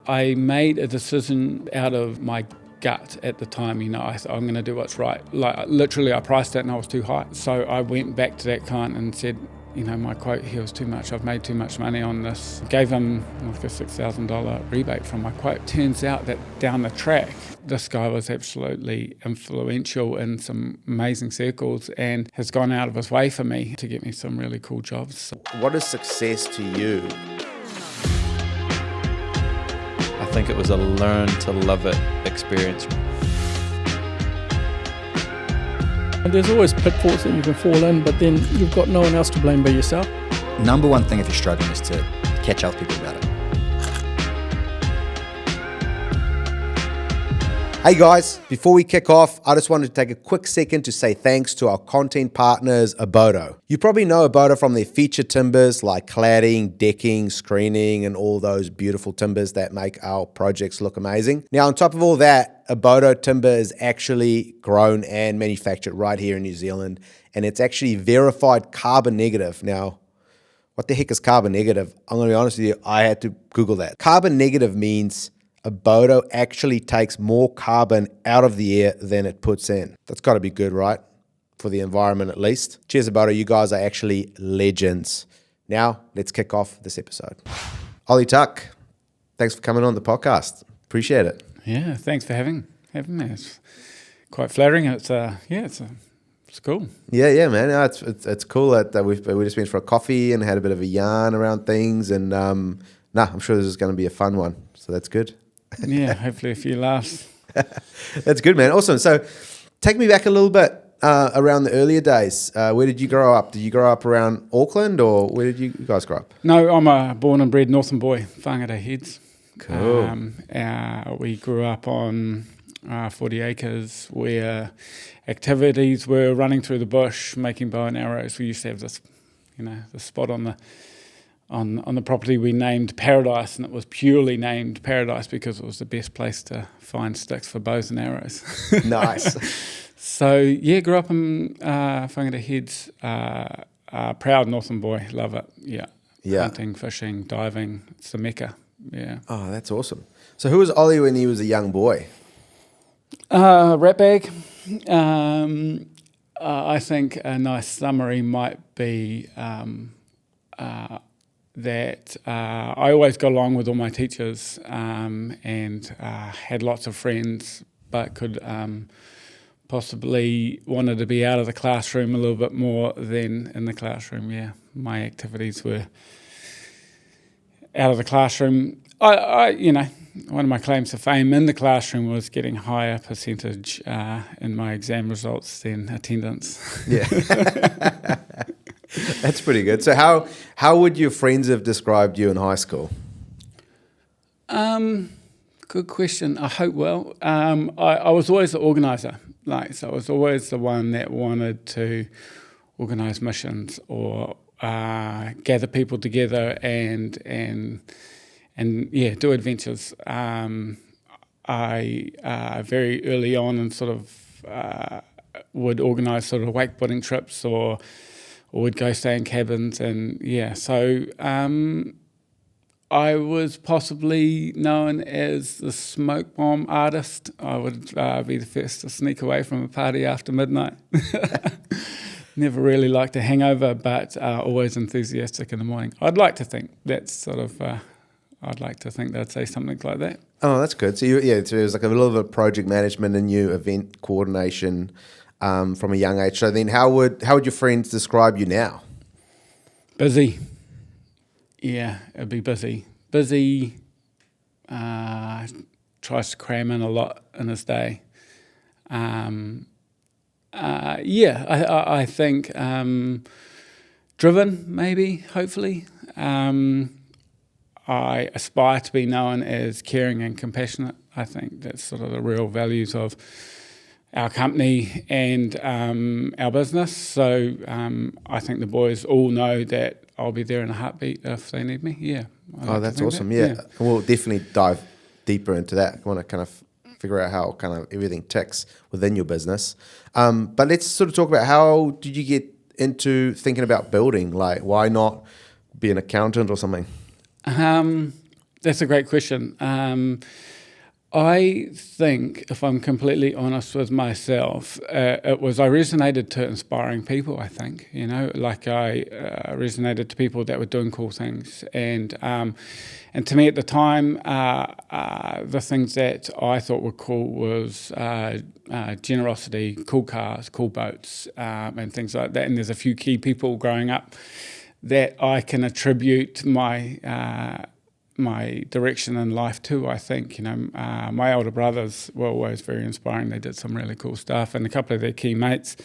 I made a decision out of my gut at the time. I thought, I'm going to do what's right. Like literally, I priced it and I was too high. So I went back to that client and said, my quote here was too much. I've made too much money on this. Gave him like a $6,000 rebate from my quote. Turns out that down the track, this guy was absolutely influential in some amazing circles and has gone out of his way for me to get me some really cool jobs. What is success to you? I think it was a learn to love it experience. And there's always pitfalls that you can fall in, but then you've got no one else to blame but yourself. Number one thing if you're struggling is to catch up with people about it. Hey guys, before we kick off, I just wanted to take a quick second to say thanks to our content partners, Abodo. You probably know Abodo from their feature timbers like cladding, decking, screening, and all those beautiful timbers that make our projects look amazing. Now, on top of all that, Abodo timber is actually grown and manufactured right here in New Zealand, and it's actually verified carbon negative. Now, what the heck is carbon negative? I'm going to be honest with you, I had to Google that. Carbon negative means Abodo actually takes more carbon out of the air than it puts in. That's got to be good, right? For the environment at least. Cheers, Abodo. You guys are actually legends. Now, let's kick off this episode. Ollie Tuck, thanks for coming on the podcast. Appreciate it. Yeah, thanks for having me. It's quite flattering. It's cool. Yeah, man. No, it's cool that we just went for a coffee and had a bit of a yarn around things. And I'm sure this is going to be a fun one. So that's good. Yeah, hopefully a few laughs. That's good, man. Awesome. So take me back a little bit around the earlier days. Where did you grow up? Did you grow up around Auckland or where did you guys grow up? No, I'm a born and bred Northland boy, whangata heads. Cool. We grew up on 40 acres where activities were running through the bush, making bow and arrows. We used to have this, the spot on the property we named Paradise, and it was purely named Paradise because it was the best place to find sticks for bows and arrows. Nice. So, yeah, grew up in whangata heads, proud Northern boy, love it, yeah. Hunting, fishing, diving, it's the mecca, yeah. Oh, that's awesome. So who was Ollie when he was a young boy? Rat bag. I think a nice summary might be that I always got along with all my teachers and had lots of friends, but could possibly wanted to be out of the classroom a little bit more than in the classroom. Yeah, my activities were out of the classroom. I one of my claims to fame in the classroom was getting higher percentage in my exam results than attendance. Yeah. That's pretty good. So how would your friends have described you in high school? Good question. I hope well. I was always the organizer. So I was always the one that wanted to organize missions or gather people together and do adventures. I very early on and sort of would organize sort of wakeboarding trips or would go stay in cabins, and so I was possibly known as the smoke bomb artist. I would be the first to sneak away from a party after midnight. Never really liked a hangover, but always enthusiastic in the morning. I'd like to think that's sort of, I'd like to think they'd say something like that. Oh, that's good. So so it was like a little bit of project management and new event coordination from a young age. So then how would your friends describe you now? Busy. Yeah, it'd be busy. Busy, tries to cram in a lot in his day. I think driven, maybe, hopefully. I aspire to be known as caring and compassionate. I think that's sort of the real values of our company and our business. So I think the boys all know that I'll be there in a heartbeat if they need me. Yeah. That's awesome. Yeah. We'll definitely dive deeper into that. I want to kind of figure out how kind of everything ticks within your business. But let's sort of talk about how did you get into thinking about building? Like, why not be an accountant or something? That's a great question. I think, if I'm completely honest with myself, it was I resonated to inspiring people. I think, like I resonated to people that were doing cool things, and to me at the time, the things that I thought were cool was generosity, cool cars, cool boats, and things like that. And there's a few key people growing up that I can attribute my direction in life too. I think, my older brothers were always very inspiring. They did some really cool stuff, and a couple of their key mates.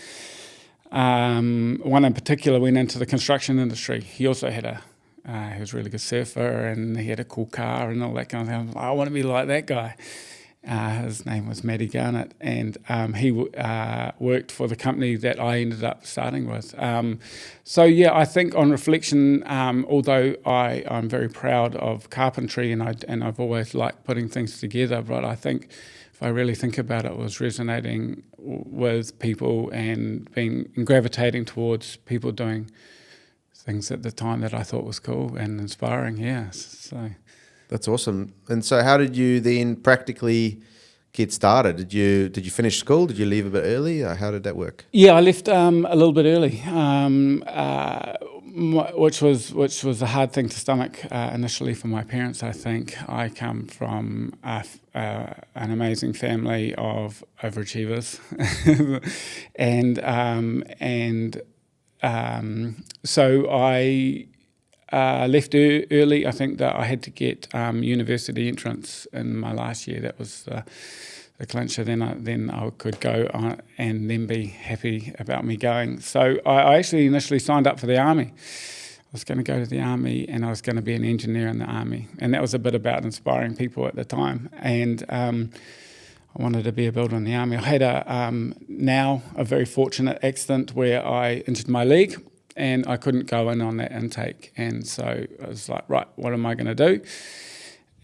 One in particular went into the construction industry. He also had he was a really good surfer, and he had a cool car and all that kind of thing. I want to be like that guy. His name was Matty Garnett, and he worked for the company that I ended up starting with. I think on reflection, although I'm very proud of carpentry and I've always liked putting things together, but I think if I really think about it, it was resonating with people and gravitating towards people doing things at the time that I thought was cool and inspiring. Yeah, so. That's awesome. And so how did you then practically get started? Did you finish school? Did you leave a bit early? How did that work? Yeah, I left a little bit early, which was a hard thing to stomach initially for my parents, I think. I come from an amazing family of overachievers. So I left learly. I think that I had to get university entrance in my last year. That was the clincher. Then I could go on and then be happy about me going. So I actually initially signed up for the army. I was going to go to the army, and I was going to be an engineer in the army. And that was a bit about inspiring people at the time. And I wanted to be a builder in the army. I had now a very fortunate accident where I injured my leg, and I couldn't go in on that intake. And so I was like, right, what am I going to do?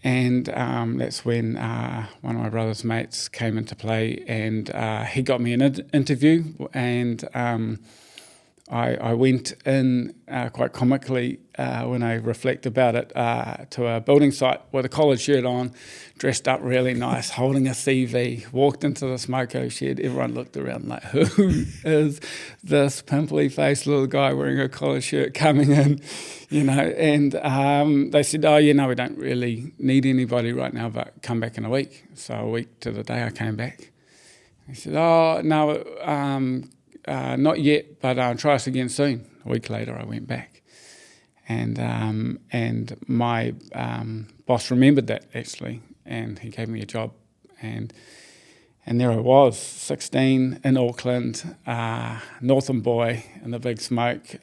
And that's when one of my brother's mates came into play, and he got me an interview, and I went in quite comically when I reflect about it to a building site with a collared shirt on, dressed up really nice, holding a CV, walked into the smoko shed. Everyone looked around like, who is this pimply-faced little guy wearing a collared shirt coming in, and they said, we don't really need anybody right now, but come back in a week. So a week to the day I came back. He said, no, not yet, but try us again soon. A week later, I went back, and my boss remembered that actually, and he gave me a job, and there I was, 16 in Auckland, Northland boy in the big smoke,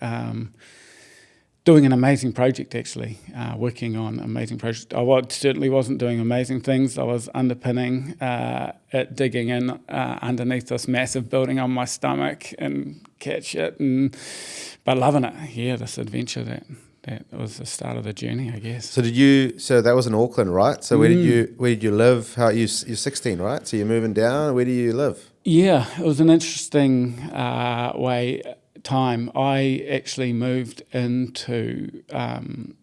doing an amazing project actually, working on an amazing project. I certainly wasn't doing amazing things. I was underpinning it, digging in underneath this massive building on my stomach and catch it, but loving it. Yeah, this adventure that was the start of the journey, I guess. So so that was in Auckland, right? So where did you live? You're 16, right? So you're moving down. Where do you live? Yeah, it was an interesting time. I actually moved into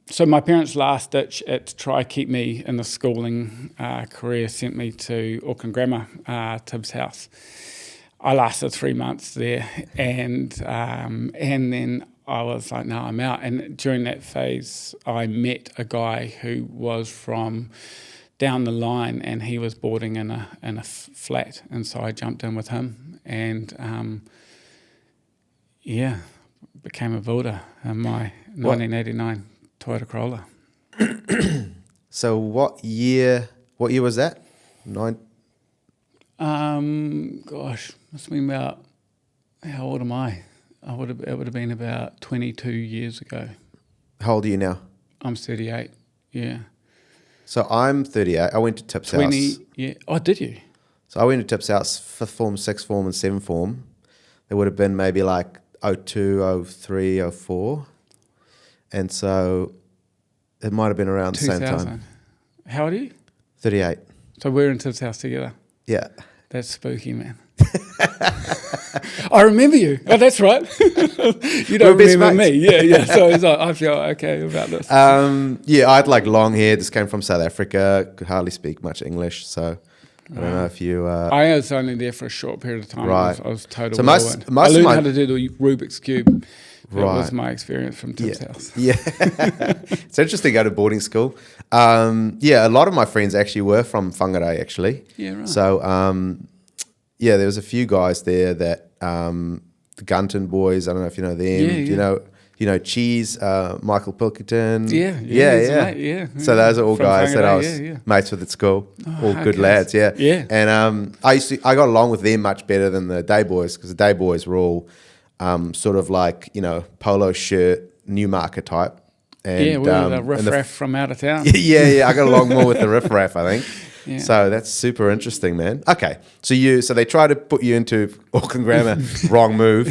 so my parents' last ditch to try keep me in the schooling career sent me to Auckland Grammar, Tibbs House. I lasted 3 months there, and then I was like, no, I'm out. And during that phase, I met a guy who was from down the line, and he was boarding in a flat, and so I jumped in with him, and became a builder in my 1989 Toyota Corolla. So what year was that? Gosh, must have been about, how old am I? It would have been about 22 years ago. How old are you now? I'm 38, yeah. So I'm 38. I went to Tips House. Yeah. Oh, did you? So I went to Tips House, 5th form, 6th form, and 7th form. There would have been maybe like 02, 03, 04. And so it might have been around the same time. How old are you? 38. So we're in Tibbs House together. Yeah. That's spooky, man. I remember you. Oh, that's right. You don't We're best remember mates. me. Yeah. So it's like, I feel okay about this. Yeah, I had like long hair. Just came from South Africa. Could hardly speak much English, so I don't know if you. I was only there for a short period of time. Right. I was total So whirlwind. most I learned of my- how to do the Rubik's Cube. That Right. was my experience from Tim's house. Yeah, it's interesting to go to boarding school. Yeah, a lot of my friends actually were from Whangarei, actually. Yeah, right. So, yeah, there was a few guys there that the Gunton boys. I don't know if you know them. Yeah. You know Cheese, Michael Pilkington. Yeah, he's a mate, yeah. So those are all From guys that I was Whangarei, yeah. mates with at school. All good okay. lads. Yeah. Yeah. And I got along with them much better than the day boys because the day boys were all sort of like polo shirt, Newmarket type. And, Yeah, we were the and riff-raff from out of town. yeah, I got along more with the riff-raff, I think. Yeah. So that's super interesting, man. Okay, so they try to put you into Auckland Grammar, wrong move,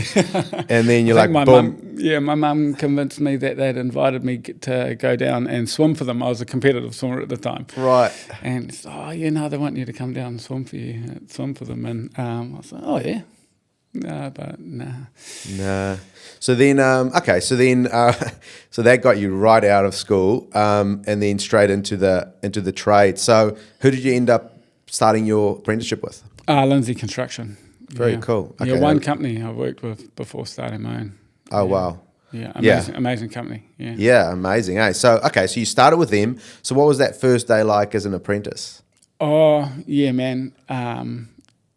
and then you're I like, think boom. my mum convinced me that they'd invited me to go down and swim for them. I was a competitive swimmer at the time. Right. And it's, they want you to come down and swim for them. And I was like, oh, yeah. No, but nah. Nah. So then, so that got you right out of school, and then straight into the trade. So who did you end up starting your apprenticeship with? Lindsay Construction. Very cool. Yeah, Okay. one company I worked with before starting my own. Oh, wow. Yeah, Yeah. amazing company. Yeah. Yeah, amazing. Eh? So you started with them. So what was that first day like as an apprentice? Oh, yeah, man.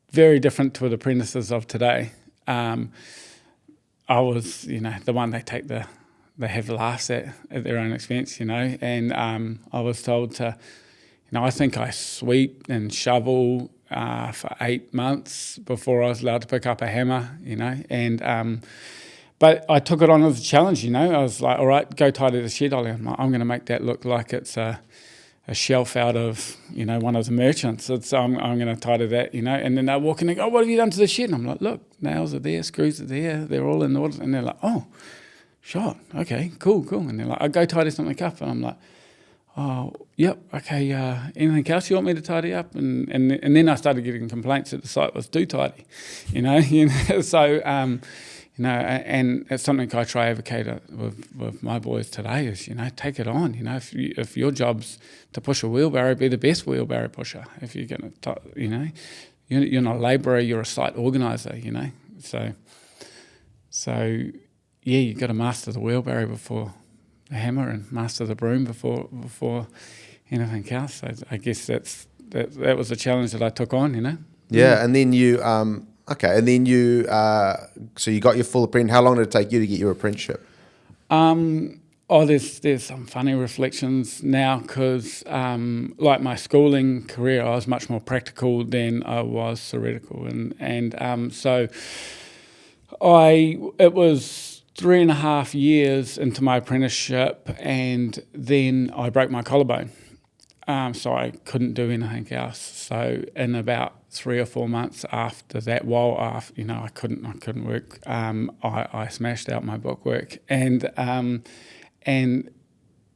Very different to the apprentices of today. I was, the one they have laughs at their own expense, and I was told to, I think I sweep and shovel for 8 months before I was allowed to pick up a hammer, and but I took it on as a challenge, I was like, all right, go tidy the shed, Ollie. I'm going to make that look like it's a shelf out of, one of the merchants. I'm going to tidy that, and then they're walking and go, oh, what have you done to the shed? And I'm like, look, nails are there, screws are there, they're all in order. And they're like, oh, shot, okay, cool. And they're like, I'll go tidy something up. And I'm like, oh, yep, okay, anything else you want me to tidy up? And then I started getting complaints that the site was too tidy, so... and it's something I try to advocate with my boys today is, take it on. If your job's to push a wheelbarrow, be the best wheelbarrow pusher. If you're going to, you're not a labourer, you're a site organiser, So yeah, you've got to master the wheelbarrow before the hammer and master the broom before anything else. So I guess that was a challenge that I took on, Yeah, and then you... Okay, and then so you got your full apprentice. How long did it take you to get your apprenticeship? There's some funny reflections now because, like my schooling career, I was much more practical than I was theoretical, and so it was 3.5 years into my apprenticeship, and then I broke my collarbone. So I couldn't do anything else. So in about 3 or 4 months after that, I couldn't work. I smashed out my bookwork, and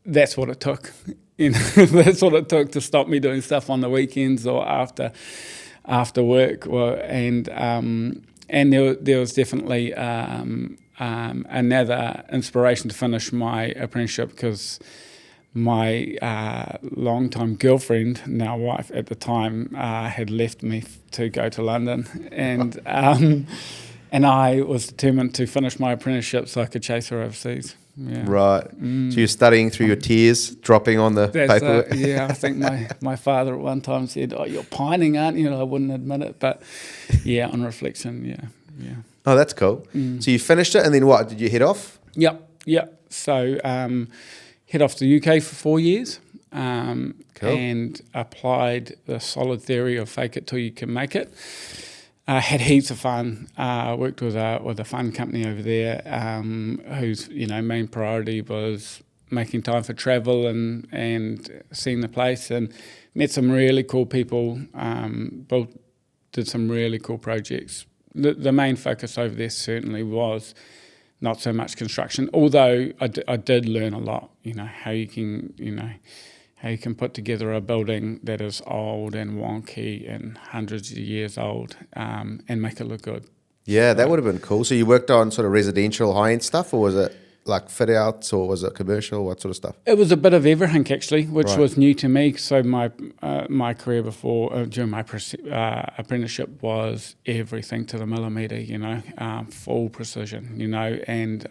that's what it took. That's what it took to stop me doing stuff on the weekends or after work. And there was definitely another inspiration to finish my apprenticeship because my long-time girlfriend, now wife at the time, had left me to go to London, and I was determined to finish my apprenticeship so I could chase her overseas. Yeah. Right. So you're studying through your tears, dropping on the paper. Yeah, I think my father at one time said, "Oh, you're pining, aren't you?" I wouldn't admit it, but yeah, on reflection, yeah. Oh, that's cool. So you finished it, and then what? Did you head off? Yep. So head off to the UK for 4 years, Cool. and applied the solid theory of fake it till you can make it. Had heaps of fun. Worked with a fun company over there, whose main priority was making time for travel and seeing the place, and met some really cool people. Did some really cool projects. The main focus over there certainly was not so much construction, although I did learn a lot. How how you can put together a building that is old and wonky and hundreds of years old, and make it look good. Yeah, that would have been cool. So you worked on sort of residential high-end stuff, or was it like fit-outs, or was it commercial? What sort of stuff? It was a bit of everything, actually, which Right. was new to me. So my career before, during my apprenticeship, was everything to the millimetre, you know, full precision, you know, and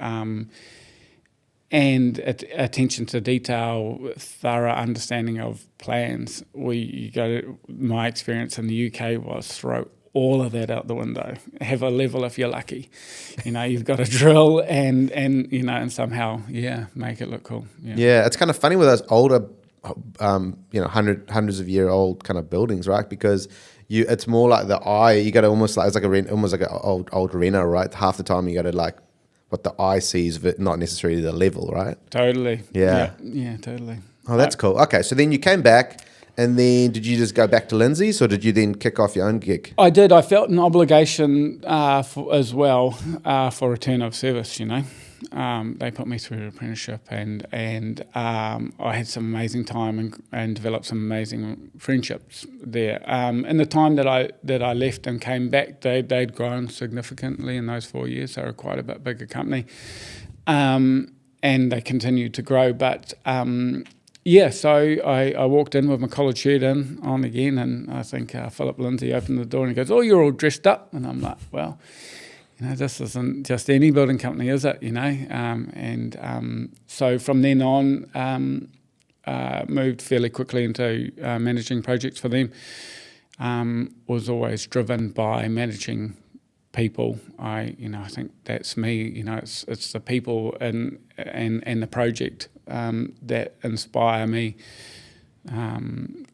attention to detail, thorough understanding of plans. My experience in the UK was throw all of that out the window. Have a level if you're lucky. You know, you've got to drill and you know, and somehow, make it look cool. Yeah, it's kind of funny with those older, you know, hundreds of year old kind of buildings, right? Because it's more like the eye. You got to almost like almost like an old reno, right? Half the time you got to like what the eye sees, but not necessarily the level, right? Totally. Yeah. Yeah, totally. Oh, that's cool. Okay, so then you came back, and then did you just go back to Lindsay's, or did you then kick off your own gig? I did. I felt an obligation as well for return of service, you know. They put me through an apprenticeship, and I had some amazing time and developed some amazing friendships there. In the time that I left and came back, they'd grown significantly in those 4 years. They were quite a bit bigger company, and they continued to grow. But so I walked in with my collared shirt on again, and I think Philip Lindsay opened the door and he goes, "Oh, you're all dressed up," and I'm like, "Well, you know, this isn't just any building company, is it? You know?" So from then on, moved fairly quickly into managing projects for them. Was always driven by managing people. I think that's me. You know, it's the people and the project that inspire me.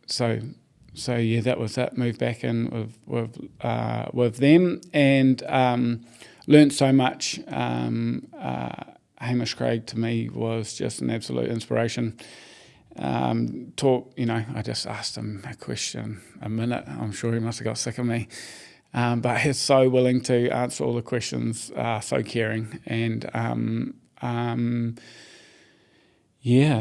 So yeah, that was that. Moved back in with them and learnt so much. Hamish Craig to me was just an absolute inspiration. I just asked him a question a minute. I'm sure he must have got sick of me. But he's so willing to answer all the questions, so caring. And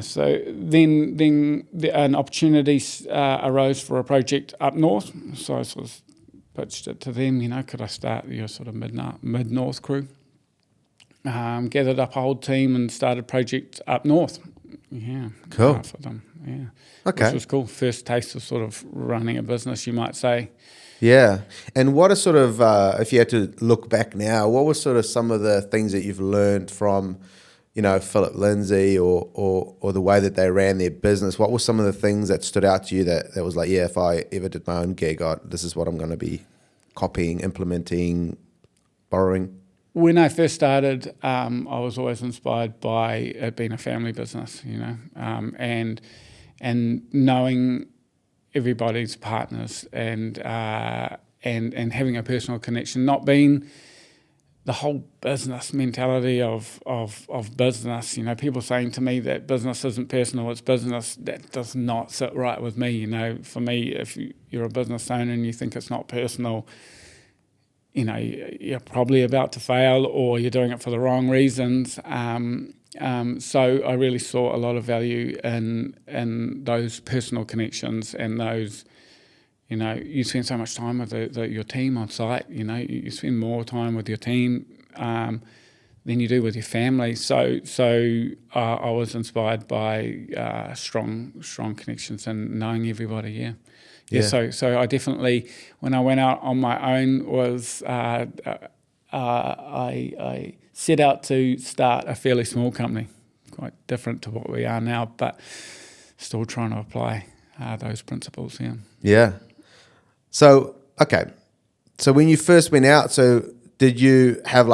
so then an opportunity arose for a project up north. So I sort of pitched it to them, you know, could I start your sort of mid-north crew? Gathered up a whole team and started project up north. Yeah. Cool. For them, yeah. Okay. Which was cool. First taste of sort of running a business, you might say. Yeah. And what are sort of, if you had to look back now, what were sort of some of the things that you've learned from, you know, Philip Lindsay or the way that they ran their business? What were some of the things that stood out to you that was like, yeah, if I ever did my own gig, this is what I'm going to be copying, implementing, borrowing? When I first started, I was always inspired by it being a family business, you know, and knowing everybody's partners and having a personal connection, not being the whole business mentality of business. You know, people saying to me that business isn't personal, it's business. That does not sit right with me. You know, for me, if you're a business owner and you think it's not personal, you know, you're probably about to fail or you're doing it for the wrong reasons. So I really saw a lot of value in those personal connections and those, you know, you spend so much time with your team on site, you know, you spend more time with your team than you do with your family. So I was inspired by strong connections and knowing everybody, yeah. Yeah, so I definitely, when I went out on my own, was I set out to start a fairly small company, quite different to what we are now, but still trying to apply those principles. Yeah. Yeah. So okay, so when you first went out, so did you have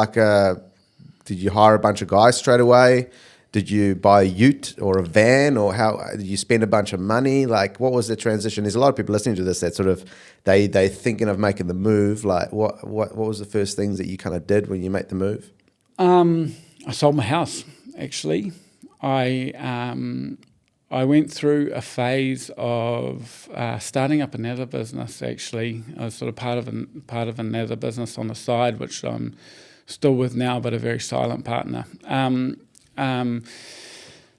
did you hire a bunch of guys straight away? Did you buy a ute or a van, or how did you spend a bunch of money? Like, what was the transition? There's a lot of people listening to this that sort of they thinking of making the move. Like, what was the first things that you kind of did when you made the move? I sold my house. Actually, I went through a phase of starting up another business. Actually, I was sort of part of another business on the side, which I'm still with now, but a very silent partner.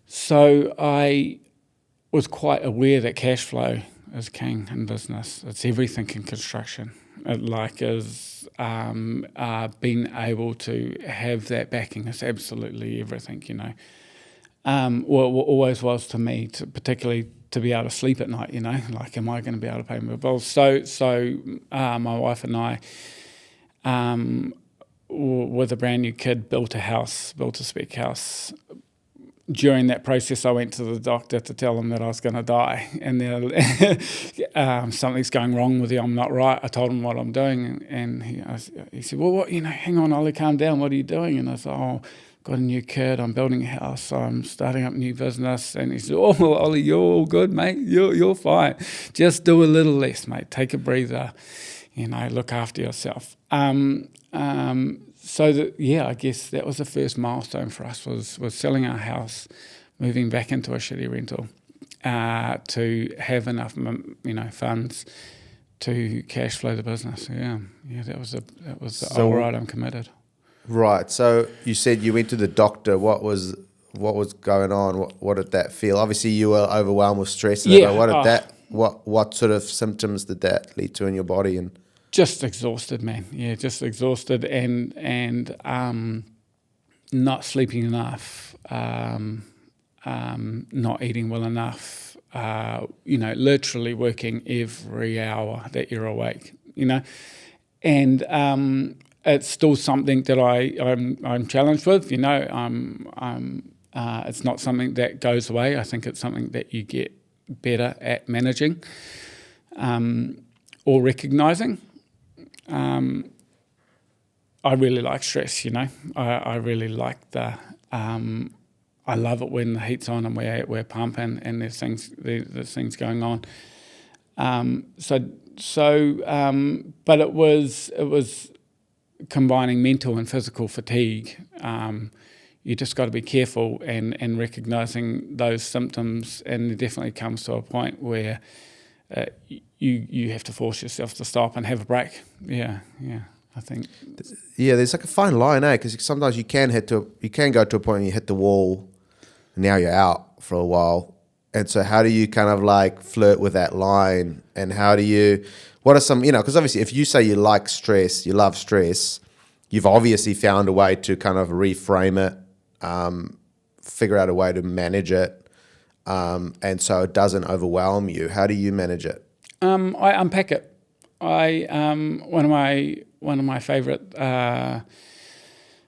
So was quite aware that cash flow is king in business. It's everything in construction. It is being able to have that backing is absolutely everything, always was to me, particularly to be able to sleep at night, like, am I going to be able to pay my bills? So my wife and I, with a brand new kid, built a spec house. During that process, I went to the doctor to tell him that I was going to die, and something's going wrong with you. I'm not right. I told him what I'm doing, and he said, "Well, what? Hang on, Ollie, calm down. What are you doing?" And I said, "Oh, got a new kid. I'm building a house. I'm starting up a new business." And he said, "Oh, Ollie, you're all good, mate. You're fine. Just do a little less, mate. Take a breather. Look after yourself." So I guess that was the first milestone for us was selling our house, moving back into a shitty rental, to have enough, funds to cash flow the business. That was all right. I'm committed. Right. So you said you went to the doctor. What was going on? What did that feel? Obviously, you were overwhelmed with stress. But what sort of symptoms did that lead to in your body? And just exhausted, man. Yeah, just exhausted and not sleeping enough, not eating well enough, literally working every hour that you're awake, And it's still something that I'm challenged with, it's not something that goes away. I think it's something that you get better at managing or recognising. I really like stress, I really like I love it when the heat's on and we're pumping and there's things going on. But it was combining mental and physical fatigue. You just got to be careful and recognising those symptoms, and it definitely comes to a point where you have to force yourself to stop and have a break. I think. Yeah, there's like a fine line, because sometimes you can go to a point where you hit the wall, and now you're out for a while. And so how do you kind of like flirt with that line, and what are some, because obviously if you say you like stress, you love stress, you've obviously found a way to kind of reframe it, figure out a way to manage it, and so it doesn't overwhelm you. How do you manage it? I unpack it. One of my favourite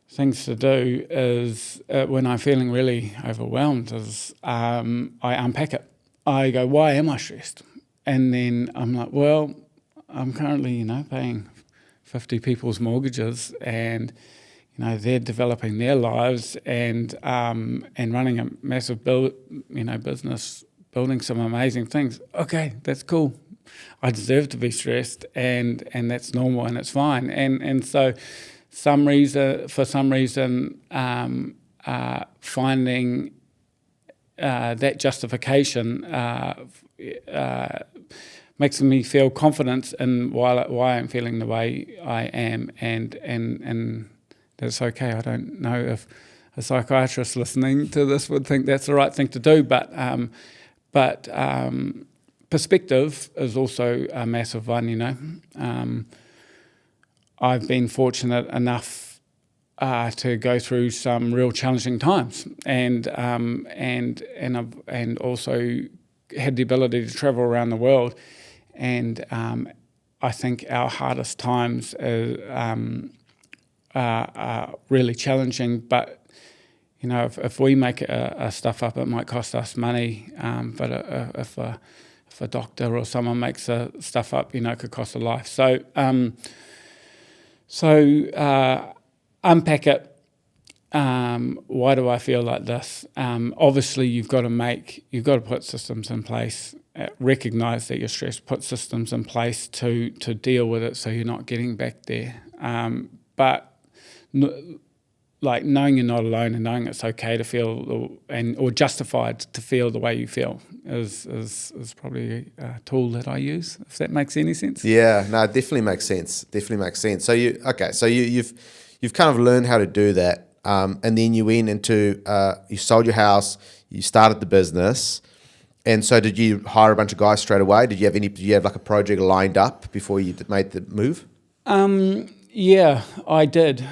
things to do is when I'm feeling really overwhelmed is I unpack it. I go, why am I stressed? And then I'm like, well, I'm currently paying 50 people's mortgages, and they're developing their lives and running a massive business, building some amazing things. Okay, that's cool. I deserve to be stressed, and that's normal, and it's fine. And so, for some reason, finding that justification makes me feel confidence in why I'm feeling the way I am, and that's okay. I don't know if a psychiatrist listening to this would think that's the right thing to do, but perspective is also a massive one, I've been fortunate enough to go through some real challenging times, and also had the ability to travel around the world, and I think our hardest times are really challenging, but if we make stuff up, it might cost us money, but if a doctor or someone makes stuff up, it could cost a life. So unpack it. Why do I feel like this? Obviously, you've got to put systems in place. Recognise that you're stressed. Put systems in place to deal with it, so you're not getting back there. But knowing you're not alone and knowing it's okay to feel or justified to feel the way you feel is probably a tool that I use, if that makes any sense. Yeah, no, it definitely makes sense. So you've kind of learned how to do that, and then you went into you sold your house, you started the business. And so did you hire a bunch of guys straight away? Did you have like a project lined up before you made the move? Yeah, I did.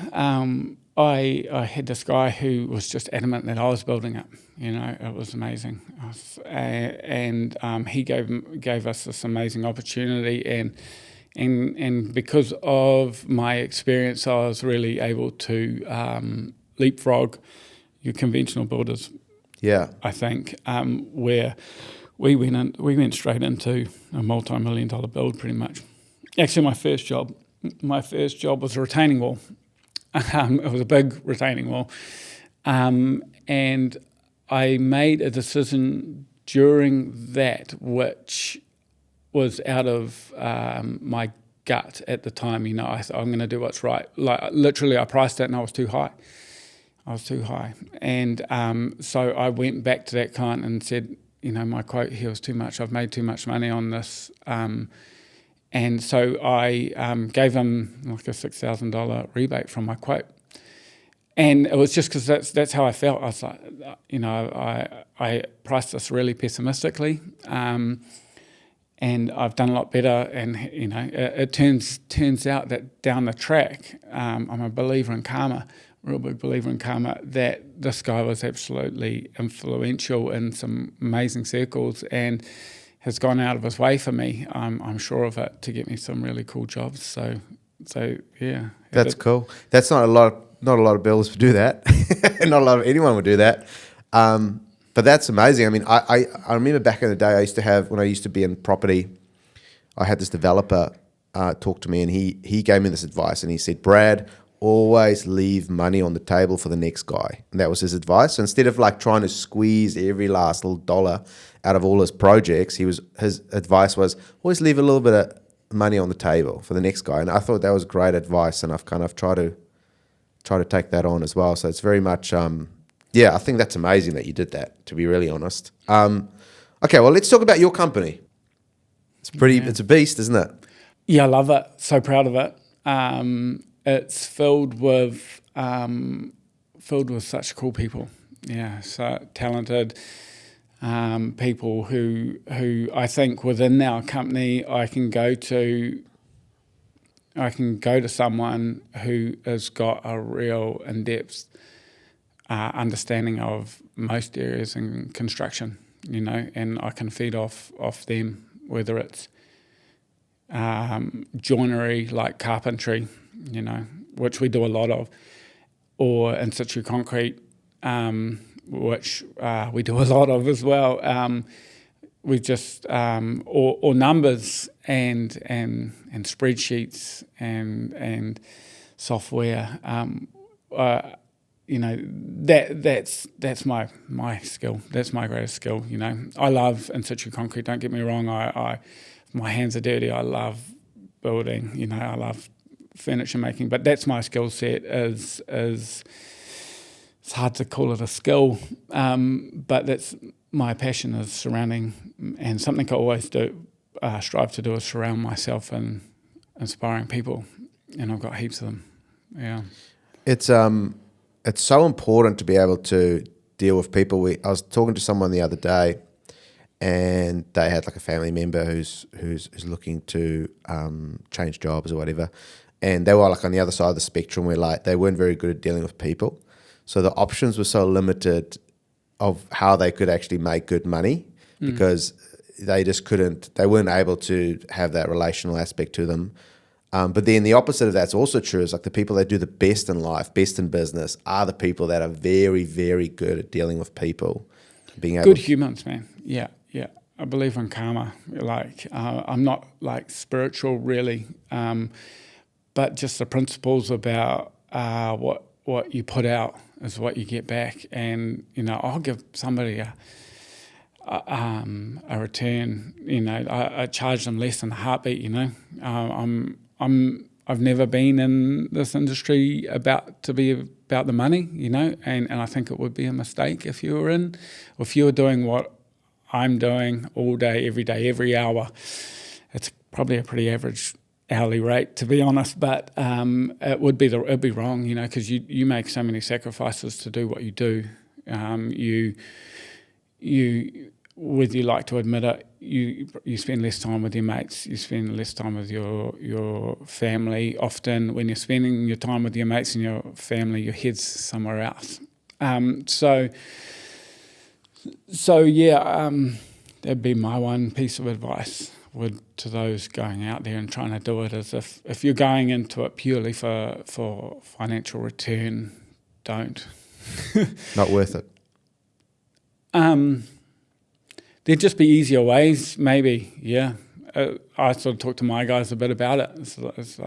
I had this guy who was just adamant that I was building it. It was amazing. And he gave us this amazing opportunity, and because of my experience, I was really able to leapfrog your conventional builders. Yeah, I think where we went straight into a multi-million-dollar build pretty much. Actually, my first job was a retaining wall. It was a big retaining wall, and I made a decision during that, which was out of my gut at the time. I thought, I'm going to do what's right. Like literally, I priced it, and I was too high. And so I went back to that client and said, my quote here was too much. I've made too much money on this. And so I gave him like a $6,000 rebate from my quote. And it was just because that's how I felt. I was like, I priced this really pessimistically, and I've done a lot better. And it turns out that down the track, I'm a believer in karma, real big believer in karma. That this guy was absolutely influential in some amazing circles, and has gone out of his way for me. I'm sure of it, to get me some really cool jobs. So yeah. That's cool. That's not a lot of builders would do that. Not a lot of anyone would do that. But that's amazing. I mean, I remember back in the day, when I used to be in property, I had this developer talk to me, and he gave me this advice, and he said, Brad, always leave money on the table for the next guy. And that was his advice. So instead of like trying to squeeze every last little dollar out of all his projects, his advice was always leave a little bit of money on the table for the next guy. And I thought that was great advice, and I've kind of tried to take that on as well. So it's very much, I think that's amazing that you did that, to be really honest. Okay, well, let's talk about your company. It's a beast, isn't it? Yeah, I love it. So proud of it. It's filled with such cool people. Yeah, so talented people who I think within our company I can go to someone who has got a real in-depth understanding of most areas in construction, and I can feed off them, whether it's joinery like carpentry, which we do a lot of, or in situ concrete, which we do a lot of as well. We just or numbers and spreadsheets and software. That's my skill. That's my greatest skill. I love in situ concrete. Don't get me wrong. My hands are dirty. I love building. I love furniture making, but that's my skill set. It's hard to call it a skill, but that's my passion is surrounding, and something I always strive to do is surround myself in inspiring people, and I've got heaps of them. Yeah, it's so important to be able to deal with people. I was talking to someone the other day, and they had like a family member who's looking to change jobs or whatever, and they were like on the other side of the spectrum where like they weren't very good at dealing with people, so the options were so limited of how they could actually make good money because they weren't able to have that relational aspect to them. But then the opposite of that's also true, is like the people that do the best in life, best in business, are the people that are very, very good at dealing with people. Being able good humans, man. Yeah. I believe in karma. Like I'm not like spiritual really, but just the principles about what you put out is what you get back, and I'll give somebody a return. I charge them less than a heartbeat. I've never been in this industry about the money, and I think it would be a mistake if you were doing what I'm doing all day, every hour. It's probably a pretty average hourly rate, to be honest, but it would be wrong, because you make so many sacrifices to do what you do. whether you like to admit it, you spend less time with your mates, you spend less time with your family. Often when you're spending your time with your mates and your family, your head's somewhere else. That'd be my one piece of advice to those going out there and trying to do it, is if you're going into it purely for financial return, don't. Not worth it. There'd just be easier ways, maybe, yeah. I sort of talk to my guys a bit about it. It's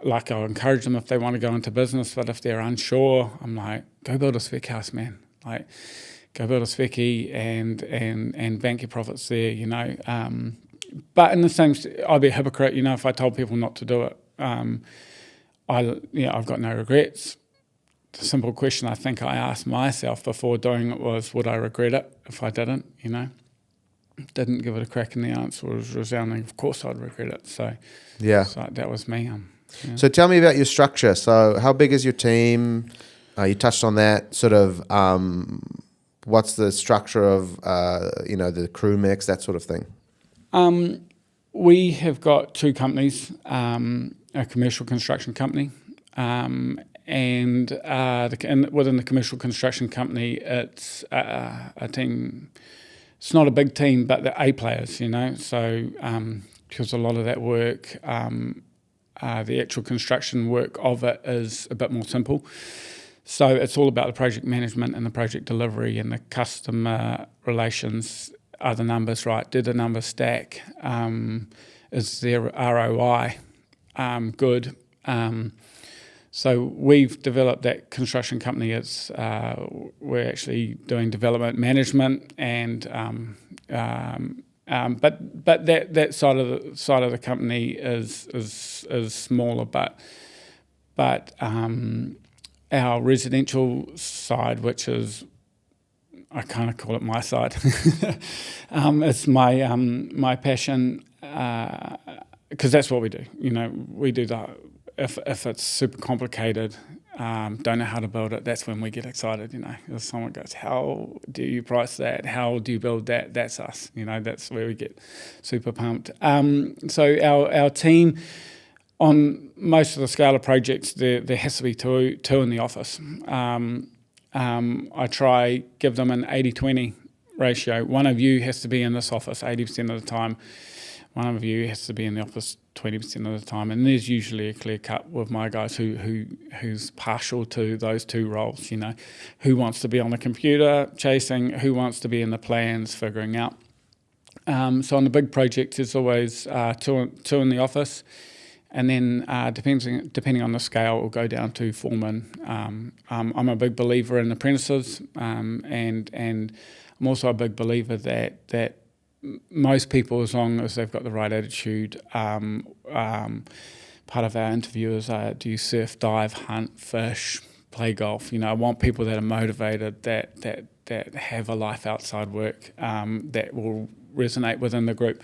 like I'll encourage them if they want to go into business, but if they're unsure, I'm like, go build a spec house, man. Like, go build a specky and bank your profits there, you know. But in the same, I'd be a hypocrite, you know, if I told people not to do it. I've got no regrets. The simple question I think I asked myself before doing it was, would I regret it if I didn't, you know? Didn't give it a crack, and the answer was resounding, of course I'd regret it. So that was me. Yeah. So tell me about your structure. So how big is your team? You touched on that. Sort of what's the structure of, the crew mix, that sort of thing? We have got two companies, a commercial construction company, and within the commercial construction company, it's a team. It's not a big team, but they're A players, you know. So because a lot of that work, the actual construction work of it is a bit more simple. So it's all about the project management and the project delivery, and the customer relations. Are the numbers right? Did the numbers stack? Is their ROI good? So we've developed that construction company. We're actually doing development management, and but that side of the company is smaller. But our residential side, which is, I kind of call it my side. It's my passion, because that's what we do. You know, we do that. If it's super complicated, don't know how to build it, that's when we get excited. You know, if someone goes, "How do you price that? How do you build that?" That's us. You know, that's where we get super pumped. So our team, on most of the scale of projects, there has to be two in the office. I try give them an 80-20 ratio. One of you has to be in this office 80% of the time. One of you has to be in the office 20% of the time. And there's usually a clear cut with my guys who's partial to those two roles, you know. Who wants to be on the computer chasing, who wants to be in the plans figuring out. So on the big projects, there's always two in the office. And then depending on the scale, it'll go down to foreman. I'm a big believer in apprentices, and I'm also a big believer that most people, as long as they've got the right attitude, part of our interview is, do you surf, dive, hunt, fish, play golf? You know, I want people that are motivated, that have a life outside work, that will resonate within the group.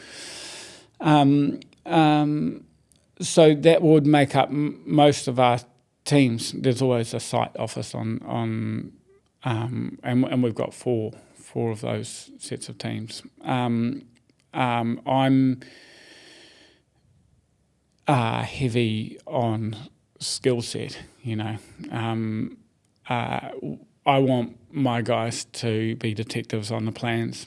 So that would make up most of our teams. There's always a site office and we've got four of those sets of teams. I'm heavy on skill set, you know. I want my guys to be detectives on the plans.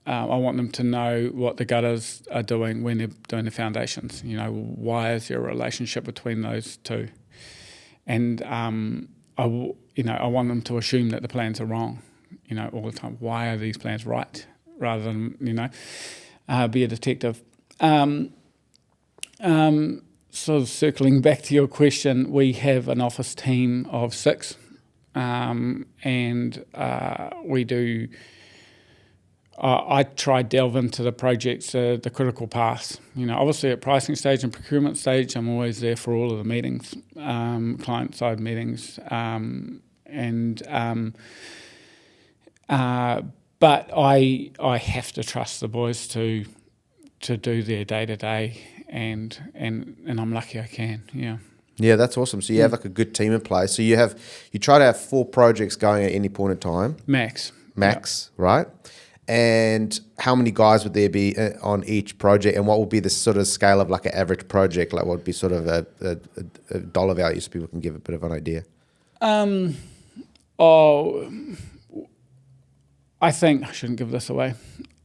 I want them to know what the gutters are doing when they're doing the foundations. You know, why is there a relationship between those two? And I want them to assume that the plans are wrong, you know, all the time. Why are these plans right? Rather than, you know, be a detective. So circling back to your question, we have an office team of 6, and we do. I try delve into the projects, the critical paths. You know, obviously at pricing stage and procurement stage, I'm always there for all of the meetings, client side meetings, but I have to trust the boys to do their day to day, and I'm lucky I can. Yeah. Yeah, that's awesome. So you have like a good team in place. So you try to have 4 projects going at any point in time. Max. max, right? And how many guys would there be on each project, and what would be the sort of scale of like an average project? Like, what would be sort of a dollar value so people can give a bit of an idea? I think I shouldn't give this away.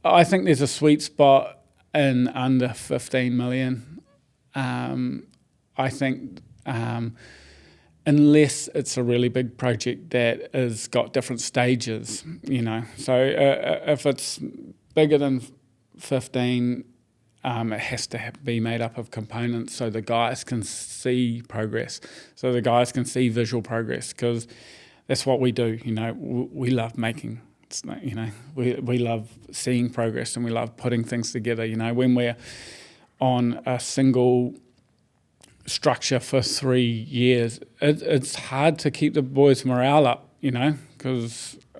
I think there's a sweet spot in under 15 million. I think unless it's a really big project that has got different stages, So if it's bigger than 15, it has to be made up of components so the guys can see progress, so the guys can see visual progress, because that's what we do. We love making. We love seeing progress, and we love putting things together. When we're on a single structure for 3 years, it's hard to keep the boys' morale up, because they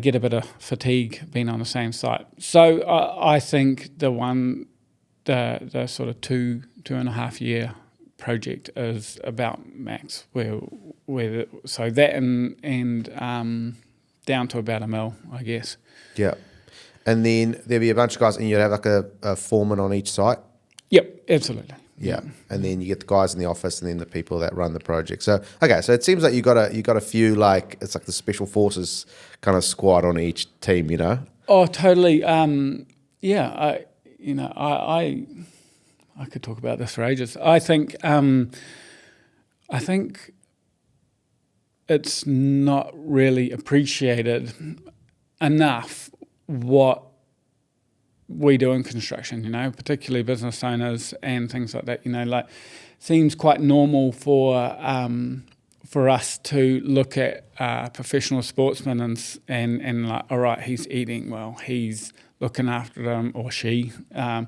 get a bit of fatigue being on the same site. So I think the sort of 2.5 year project is about max, so that and down to about $1 million, I guess. Yeah. And then there'd be a bunch of guys, and you'd have like a foreman on each site. Yep, absolutely. Yeah. And then you get the guys in the office, and then the people that run the project. So so it seems like you got a few, like, it's like the special forces kind of squad on each team, Oh, totally. I could talk about this for ages. I think it's not really appreciated enough what we do in construction, particularly business owners and things like that. Like, seems quite normal for us to look at professional sportsmen and like, all right, he's eating well, he's looking after them, or she. They're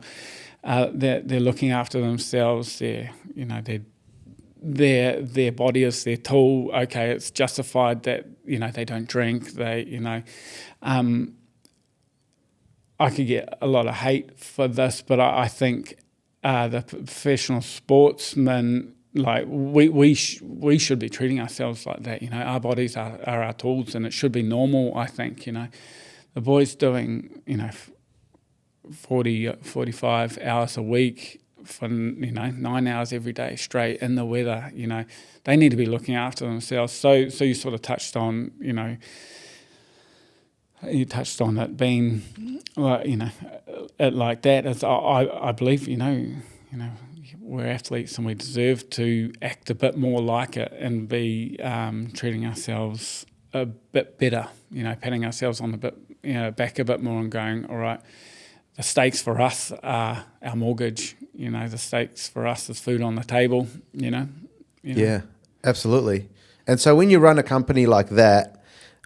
looking after themselves. Their body is their tool. Okay, it's justified that they don't drink. I could get a lot of hate for this, but I think the professional sportsmen, like, we should be treating ourselves like that. Our bodies are our tools, and it should be normal. I think the boys doing 40, 45 hours a week for 9 hours every day straight in the weather. They need to be looking after themselves. So you sort of touched on it being it like that. As I believe we're athletes, and we deserve to act a bit more like it and be treating ourselves a bit better. Patting ourselves on the back a bit more and going, all right, the stakes for us are our mortgage. The stakes for us is food on the table. Yeah, absolutely. And so when you run a company like that,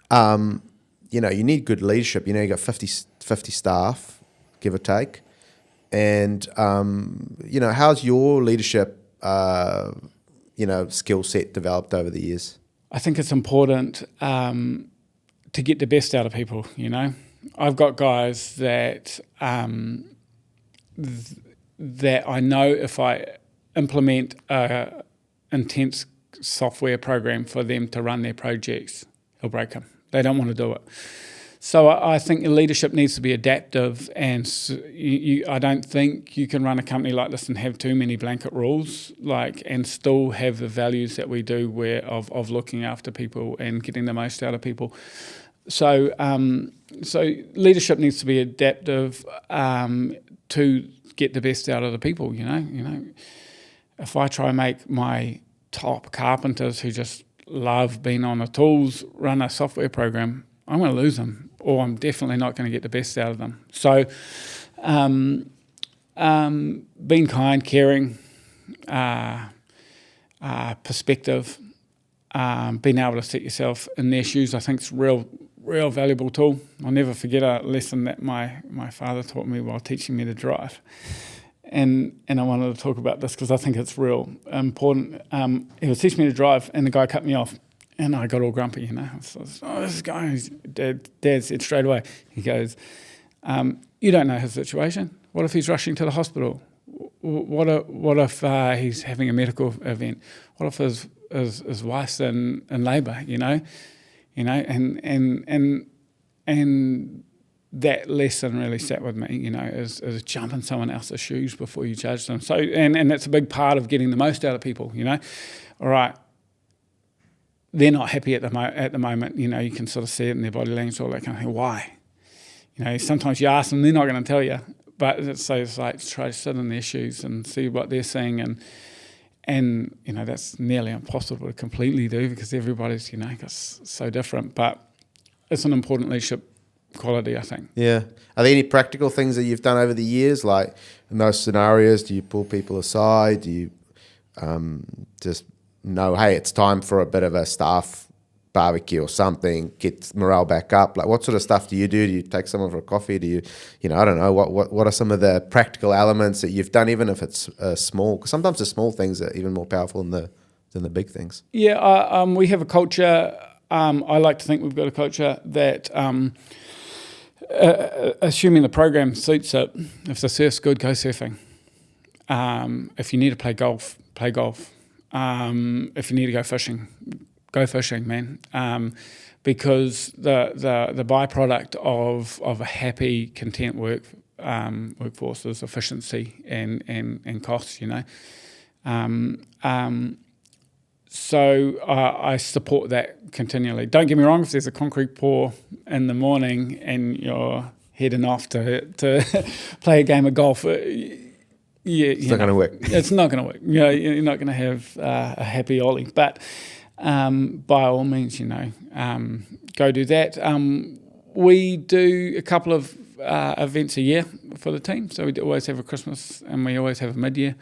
you need good leadership. You got 50 staff, give or take. And, how's your leadership, skill set developed over the years? I think it's important to get the best out of people, I've got guys that that I know if I implement a intense software program for them to run their projects, it'll break them. They don't want to do it. So I think leadership needs to be adaptive, and I don't think you can run a company like this and have too many blanket rules, and still have the values that we do of looking after people and getting the most out of people. So leadership needs to be adaptive to get the best out of the people. If I try and make my top carpenters who just love being on the tools run a software program, I'm going to lose them, or I'm definitely not going to get the best out of them. So being kind, caring, perspective, being able to set yourself in their shoes, I think is real valuable tool. I'll never forget a lesson that my father taught me while teaching me to drive. And I wanted to talk about this because I think it's real important. He was teaching me to drive, and the guy cut me off, and I got all grumpy, So, this guy, Dad said straight away, he goes, you don't know his situation. What if he's rushing to the hospital? What if he's having a medical event? What if his wife's in labour, you know, and that lesson really sat with me, you know, is jump in someone else's shoes before you judge them. So, and that's a big part of getting the most out of people, you know. All right, they're not happy at the moment, you know, you can sort of see it in their body language, all that kind of thing. Why? You know, sometimes you ask them, they're not going to tell you. But it's like try to sit in their shoes and see what they're seeing, and you know, that's nearly impossible to completely do because everybody's, you know, so different. But it's an important leadership quality, I think. Yeah. Are there any practical things that you've done over the years? Like in those scenarios, do you pull people aside? Do you just know, hey, it's time for a bit of a staff barbecue or something, get morale back up? Like what sort of stuff do you do? Do you take someone for a coffee? Do you know, I don't know, what are some of the practical elements that you've done, even if it's small? Because sometimes the small things are even more powerful than the big things. Yeah, we have a culture. I like to think we've got a culture that, assuming the program suits it, if the surf's good, go surfing. If you need to play golf, play golf. If you need to go fishing, man. Because the byproduct of a happy, content workforce is efficiency and costs, you know. So I support that continually. Don't get me wrong, if there's a concrete pour in the morning and you're heading off to play a game of golf, it's not going to work. It's not going to work. You know, you're not going to have a happy Ollie. But by all means, you know, go do that. We do a couple of events a year for the team. So we always have a Christmas and we always have a mid-year.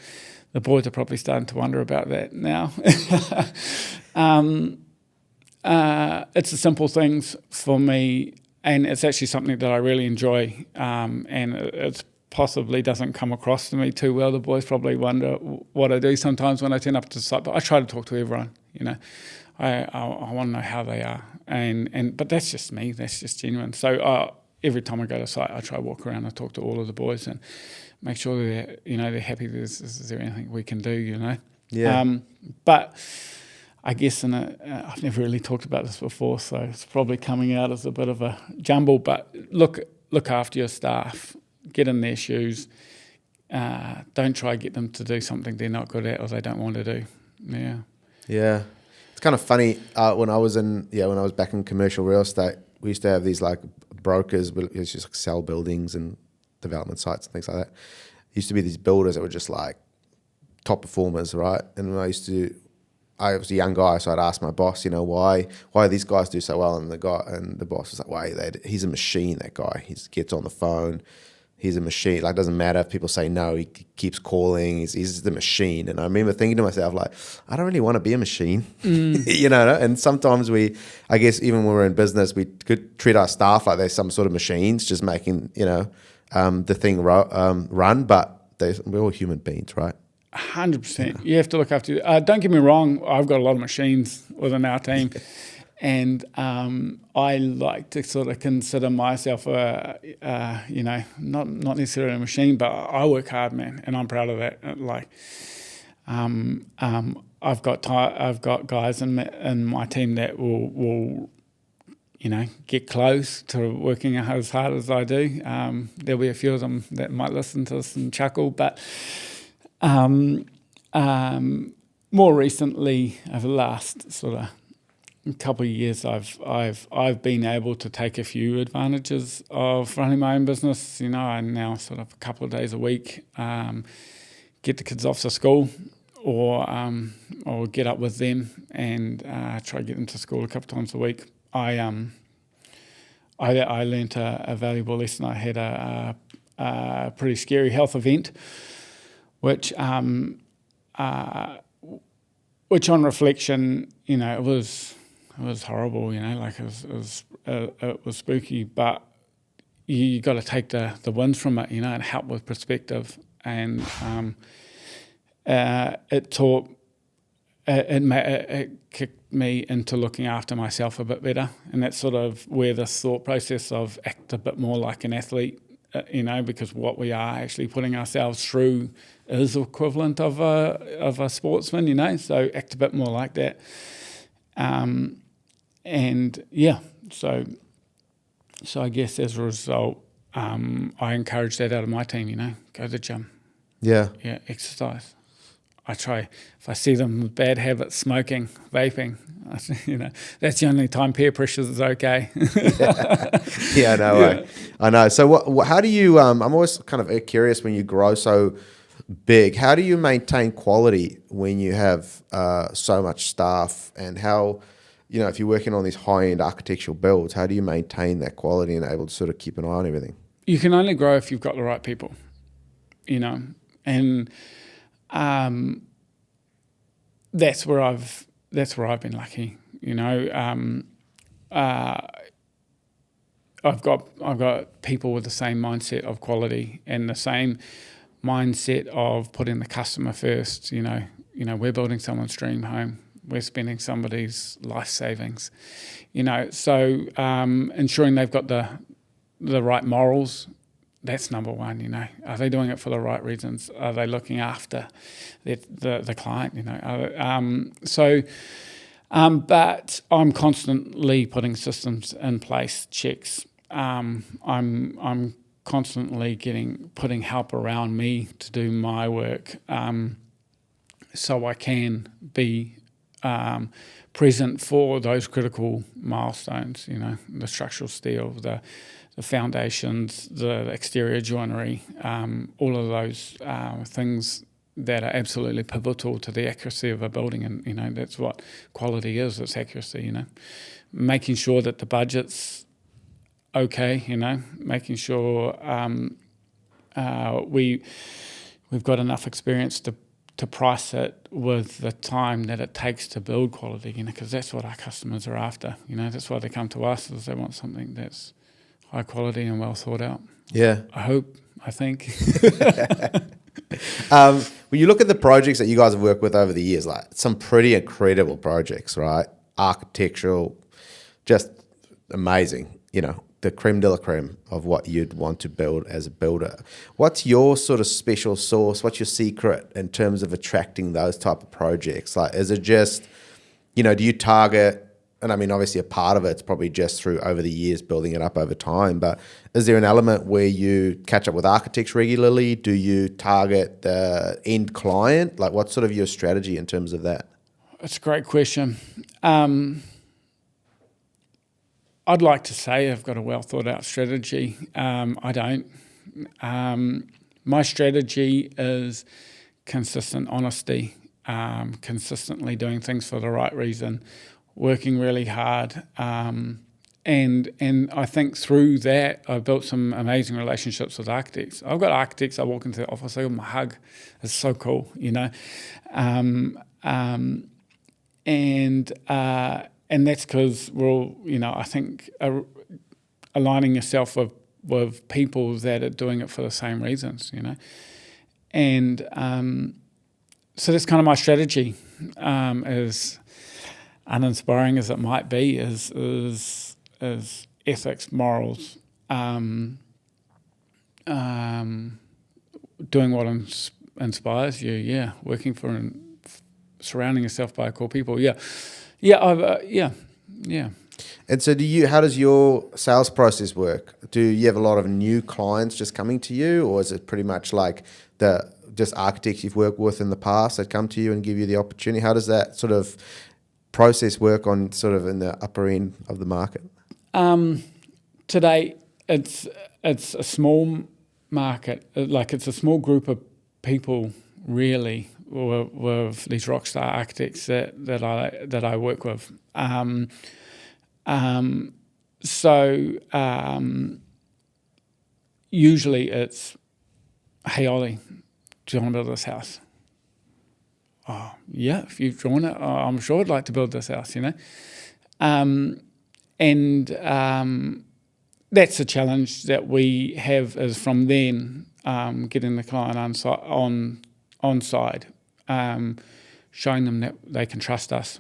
The boys are probably starting to wonder about that now. It's the simple things for me, and it's actually something that I really enjoy, and it possibly doesn't come across to me too well. The boys probably wonder what I do sometimes when I turn up to the site, but I try to talk to everyone, you know. I want to know how they are, but that's just me, that's just genuine. So every time I go to site, I try to walk around and talk to all of the boys and make sure they're happy. Is there anything we can do, you know? Yeah. But I guess I've never really talked about this before, so it's probably coming out as a bit of a jumble. But look after your staff, get in their shoes. Don't try to get them to do something they're not good at or they don't want to do. Yeah. Yeah. It's kind of funny. When I was back in commercial real estate, we used to have these like brokers, but it was just like sell buildings and development sites and things like that. Used to be these builders that were just like top performers, right? And I was a young guy, so I'd ask my boss, you know, why these guys do so well, and the boss was like, "Why? He's a machine. That guy. He gets on the phone. He's a machine. Like, it doesn't matter if people say no. He keeps calling. He's the machine." And I remember thinking to myself, like, I don't really want to be a machine, you know. And sometimes I guess even when we're in business, we could treat our staff like they're some sort of machines, just making, you know, the thing run. But we're all human beings, right? 100%. You have to look after you. Don't get me wrong, I've got a lot of machines within our team, and I like to sort of consider myself you know, not necessarily a machine, but I work hard, man, and I'm proud of that. Like, I've got guys in my team that will you know, get close to working as hard as I do. There'll be a few of them that might listen to this and chuckle, but more recently, over the last sort of couple of years, I've been able to take a few advantages of running my own business. You know, I now sort of a couple of days a week get the kids off to school, or get up with them and try to get them to school a couple of times a week. I learnt a valuable lesson. I had a pretty scary health event, which on reflection, you know, it was horrible. You know, like it was spooky, but you got to take the wins from it, you know, and help with perspective. And it kicked me into looking after myself a bit better, and that's sort of where this thought process of act a bit more like an athlete, you know, because what we are actually putting ourselves through is equivalent of a sportsman, you know, so act a bit more like that. And and yeah, so I guess as a result, I encourage that out of my team. Go to the gym, Yeah. exercise. I try, if I see them with bad habits, smoking, vaping, that's the only time peer pressure is okay. Yeah, no, I know. So how do you, I'm always kind of curious when you grow so big, how do you maintain quality when you have so much staff, and how, if you're working on these high-end architectural builds, how do you maintain that quality and able to sort of keep an eye on everything? You can only grow if you've got the right people, and that's where I've been lucky. I've got people with the same mindset of quality and the same mindset of putting the customer first. We're building someone's dream home. We're spending somebody's life savings. So ensuring they've got the right morals. That's number one. Are they doing it for the right reasons? Are they looking after the client? But I'm constantly putting systems in place, checks. I'm constantly putting help around me to do my work, so I can be present for those critical milestones. The structural steel, the foundations, the exterior joinery, all of those things that are absolutely pivotal to the accuracy of a building. And, that's what quality is, it's accuracy, Making sure that the budget's okay, making sure we've got enough experience to price it with the time that it takes to build quality, because that's what our customers are after. That's why they come to us, is they want something that's high quality and well thought out. Yeah. I think. When you look at the projects that you guys have worked with over the years, like some pretty incredible projects, right? Architectural, just amazing, the creme de la creme of what you'd want to build as a builder. What's your sort of special sauce? What's your secret in terms of attracting those type of projects? Like, is it just, do you target, and I mean, obviously a part of it's probably just through over the years, building it up over time, but is there an element where you catch up with architects regularly? Do you target the end client? Like, what's sort of your strategy in terms of that? That's a great question. I'd like to say I've got a well thought out strategy. I don't. My strategy is consistent honesty, consistently doing things for the right reason, working really hard, and I think through that I've built some amazing relationships with architects. I've got architects, I walk into the office, I give them a hug. It's so cool, and that's because we're all, I think aligning yourself with people that are doing it for the same reasons, and so that's kind of my strategy, as uninspiring as it might be, is ethics, morals, doing what inspires you, working for and surrounding yourself by cool people, yeah. And so how does your sales process work? Do you have a lot of new clients just coming to you, or is it pretty much like just architects you've worked with in the past that come to you and give you the opportunity? How does that sort of process work on sort of in the upper end of the market? Today, it's a small market, like it's a small group of people really with these rockstar architects that I work with. Usually it's, hey Ollie, do you want to build this house? Oh yeah, if you've drawn it, I'm sure I'd like to build this house, that's a challenge that we have, is from then getting the client on side, showing them that they can trust us,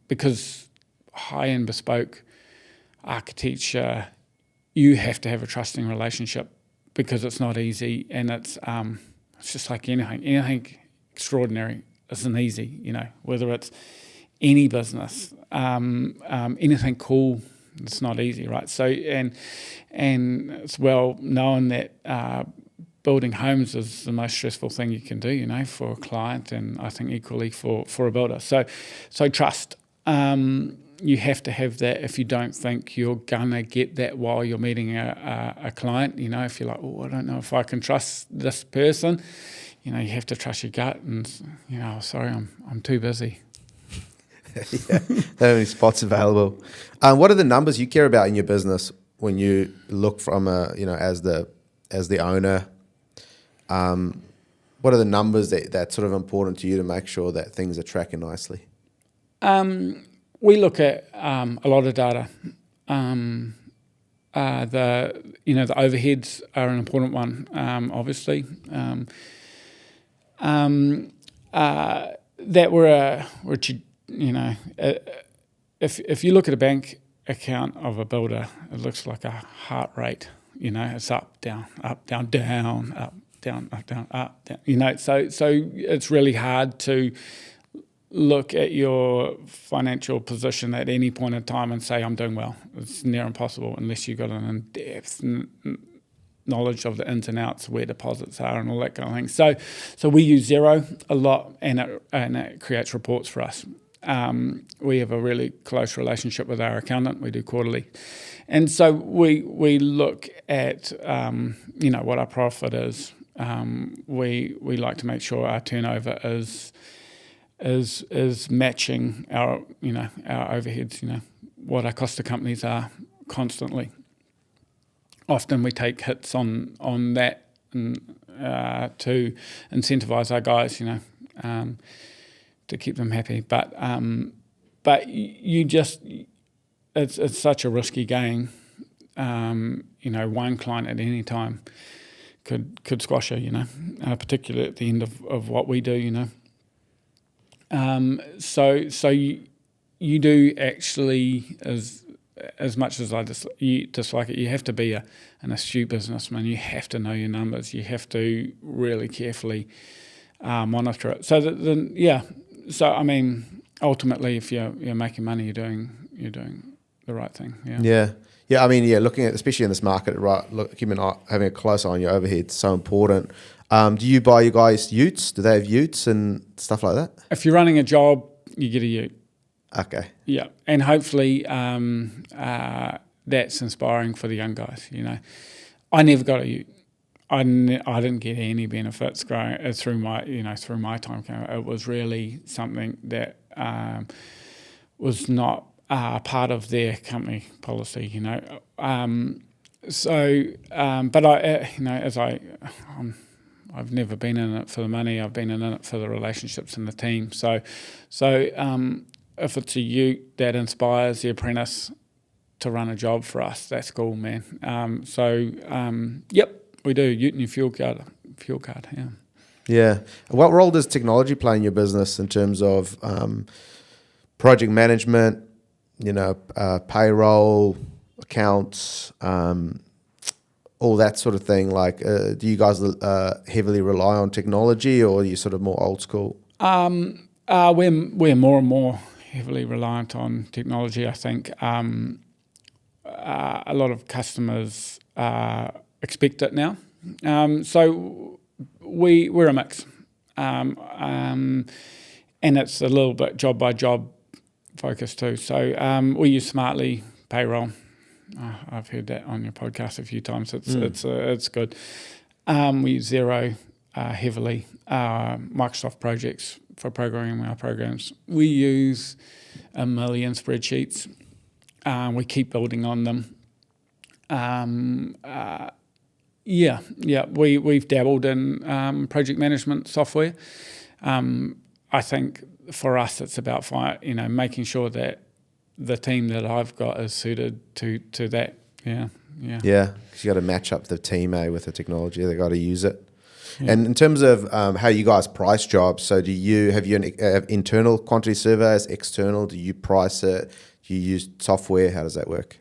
because high-end bespoke architecture, you have to have a trusting relationship, because it's not easy, and it's just like anything extraordinary isn't easy, whether it's any business, anything cool, it's not easy, right? So and it's well known that building homes is the most stressful thing you can do, you know, for a client, and I think equally for a builder. So trust. You have to have that. If you don't think you're gonna get that while you're meeting a client, you know, if you're like, oh, I don't know if I can trust this person, you know, you have to trust your gut, and you know, sorry, I'm too busy. Yeah, there are any spots available. What are the numbers you care about in your business when you look from as the owner? What are the numbers that's sort of important to you to make sure that things are tracking nicely? We look at a lot of data. The overheads are an important one, obviously. That if you look at a bank account of a builder, it looks like a heart rate. You know, it's up, down, down, up, down, up, down, up, down. You know, so it's really hard to look at your financial position at any point in time and say, I'm doing well. It's near impossible unless you've got an in-depth knowledge of the ins and outs, where deposits are and all that kind of thing. So we use Xero a lot, and it creates reports for us. We have a really close relationship with our accountant. We do quarterly. And so we look at, what our profit is. We like to make sure our turnover is matching our overheads, what our cost of companies are constantly. Often we take hits on that to incentivize our guys, to keep them happy. But it's such a risky game. One client at any time could squash you, particularly at the end of what we do, So you do actually, as much as you dislike it, you have to be an astute businessman. You have to know your numbers. You have to really carefully monitor it. So ultimately, if you're making money, you're doing the right thing. Yeah. Yeah, looking at, especially in this market, right? Having a close eye on your overhead is so important. Do you buy you guys Utes? Do they have Utes and stuff like that? If you're running a job, you get a Ute. Okay. Yeah, and hopefully that's inspiring for the young guys. I never got a Ute. I didn't get any benefits growing through my time. It was really something that was not part of their company policy. I've never been in it for the money. I've been in it for the relationships and the team. So if it's a Ute that inspires the apprentice to run a job for us, that's cool, man. Yep, we do. Ute and your fuel card, yeah. Yeah. What role does technology play in your business in terms of project management, payroll, accounts, all that sort of thing? Like, do you guys heavily rely on technology, or are you sort of more old school? We're more and more heavily reliant on technology. I think a lot of customers expect it now. So we're a mix, and it's a little bit job by job focus too. So we use Smartly payroll. I've heard that on your podcast a few times. It's good. We use Xero heavily. Microsoft projects for programming our programs. We use a million spreadsheets. We keep building on them. We've dabbled in project management software. I think for us, it's about making sure that the team that I've got is suited to that. Yeah, because you got to match up the team with the technology. They got to use it. Yeah. And in terms of how you guys price jobs, so have you internal quantity surveys, external? Do you price it? Do you use software? How does that work?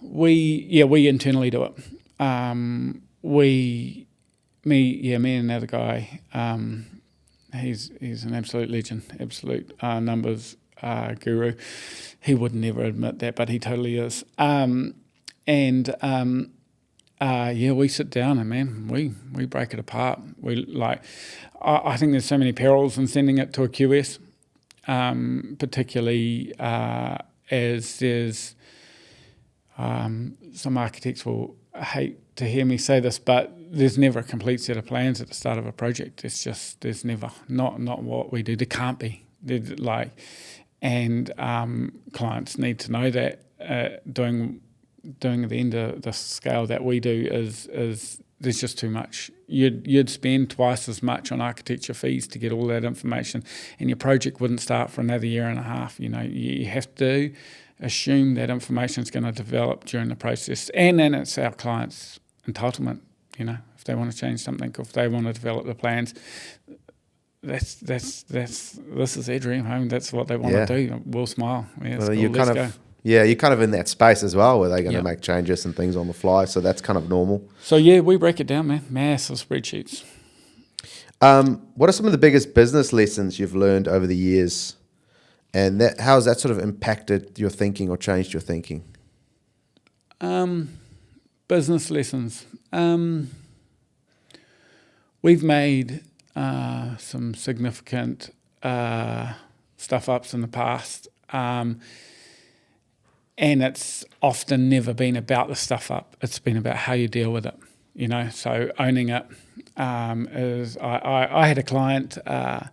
We internally do it. Me and another guy He's an absolute legend, absolute numbers guru. He would never admit that, but he totally is. We sit down and, man, we break it apart. I think there's so many perils in sending it to a QS, particularly as there's some architects will hate to hear me say this, but there's never a complete set of plans at the start of a project. There's never, not what we do. There can't be. Clients need to know that doing at the end of the scale that we do is there's just too much. You'd spend twice as much on architecture fees to get all that information, and your project wouldn't start for another year and a half. You have to assume that information is going to develop during the process, and then it's our clients' entitlement. If they want to change something, or if they want to develop the plans, this is their dream home. That's what they want to do. We'll smile. Yeah, well, cool. Let's go. Yeah, you're kind of in that space as well, where they're going to make changes and things on the fly. So that's kind of normal. So yeah, we break it down, man. Massive spreadsheets. What are some of the biggest business lessons you've learned over the years, and how has that sort of impacted your thinking or changed your thinking? Business lessons. We've made some significant stuff ups in the past. And it's often never been about the stuff up. It's been about how you deal with it, So owning it is. I had a client that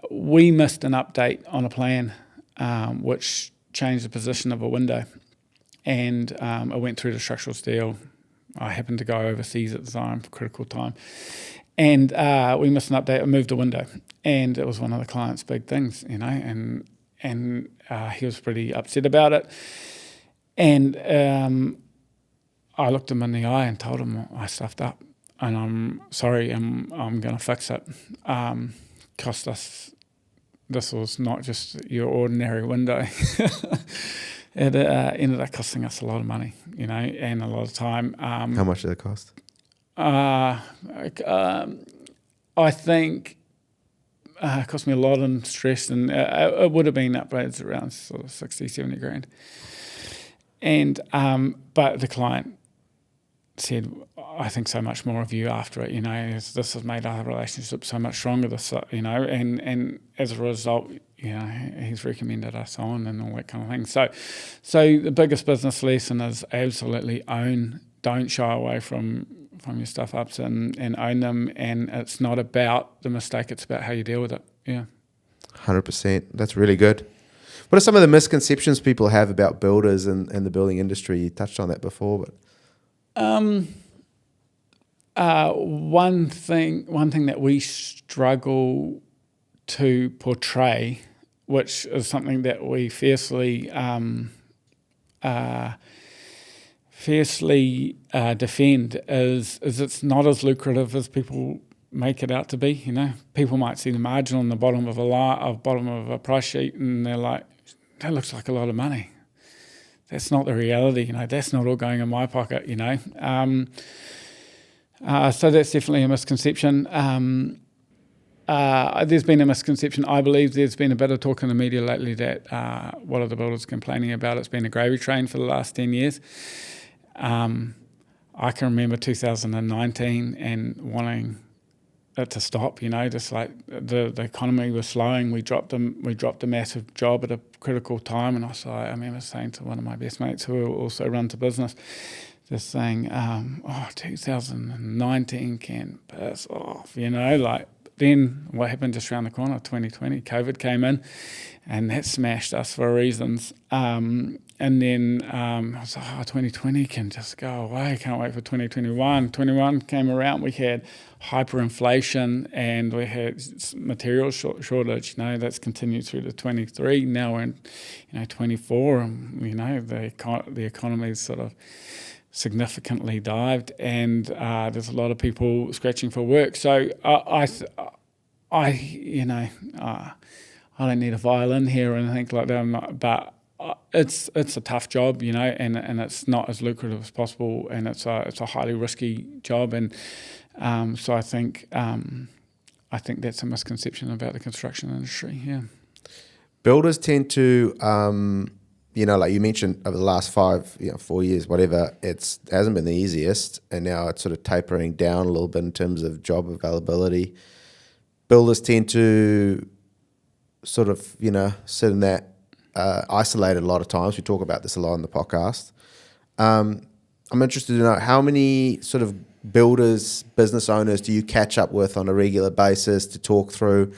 we missed an update on a plan, which changed the position of a window, and it went through to structural steel. I happened to go overseas at the time, critical time, and we missed an update. I moved a window, and it was one of the client's big things, and he was pretty upset about it. And I looked him in the eye and told him I stuffed up, and I'm sorry, I'm going to fix it. Cost us. This was not just your ordinary window. It ended up costing us a lot of money, and a lot of time. How much did it cost? I think. It cost me a lot in stress, and it would have been upwards around sort of 60, 70 grand. And but the client said, I think so much more of you after it, this has made our relationship so much stronger, and as a result, he's recommended us on and all that kind of thing. So the biggest business lesson is absolutely don't shy away from your stuff ups and own them, and it's not about the mistake, it's about how you deal with it. 100%. That's really good. What are some of the misconceptions people have about builders and the building industry? You touched on that before, but one thing that we struggle to portray, which is something that we fiercely defend, is it's not as lucrative as people make it out to be. People might see the margin on the bottom of a price sheet, and they're like, "That looks like a lot of money." That's not the reality. That's not all going in my pocket. So that's definitely a misconception. There's been a misconception. I believe there's been a bit of talk in the media lately that what are the builders complaining about? It's been a gravy train for the last 10 years. I can remember 2019 and wanting it to stop, just like the economy was slowing. We dropped a massive job at a critical time, and I remember saying to one of my best mates who also runs a business, just saying, 2019 can piss off, Then what happened just around the corner, 2020, COVID came in, and that smashed us for reasons. And then I was like, 2020 can just go away. Can't wait for 2021. 21 came around. We had hyperinflation and we had material shortage. That's continued through to 23. Now we're in, 24. And, the economy's sort of significantly dived, and there's a lot of people scratching for work. So I don't need a violin here or anything like that. But it's a tough job, and it's not as lucrative as possible, and it's a highly risky job, and So I think that's a misconception about the construction industry. Yeah. Builders tend to, like you mentioned, over the last 4 years, whatever, it hasn't been the easiest, and now it's sort of tapering down a little bit in terms of job availability. Builders tend to sort of, sit in that isolated a lot of times. We talk about this a lot on the podcast. I'm interested to know how many sort of builders, business owners do you catch up with on a regular basis to talk through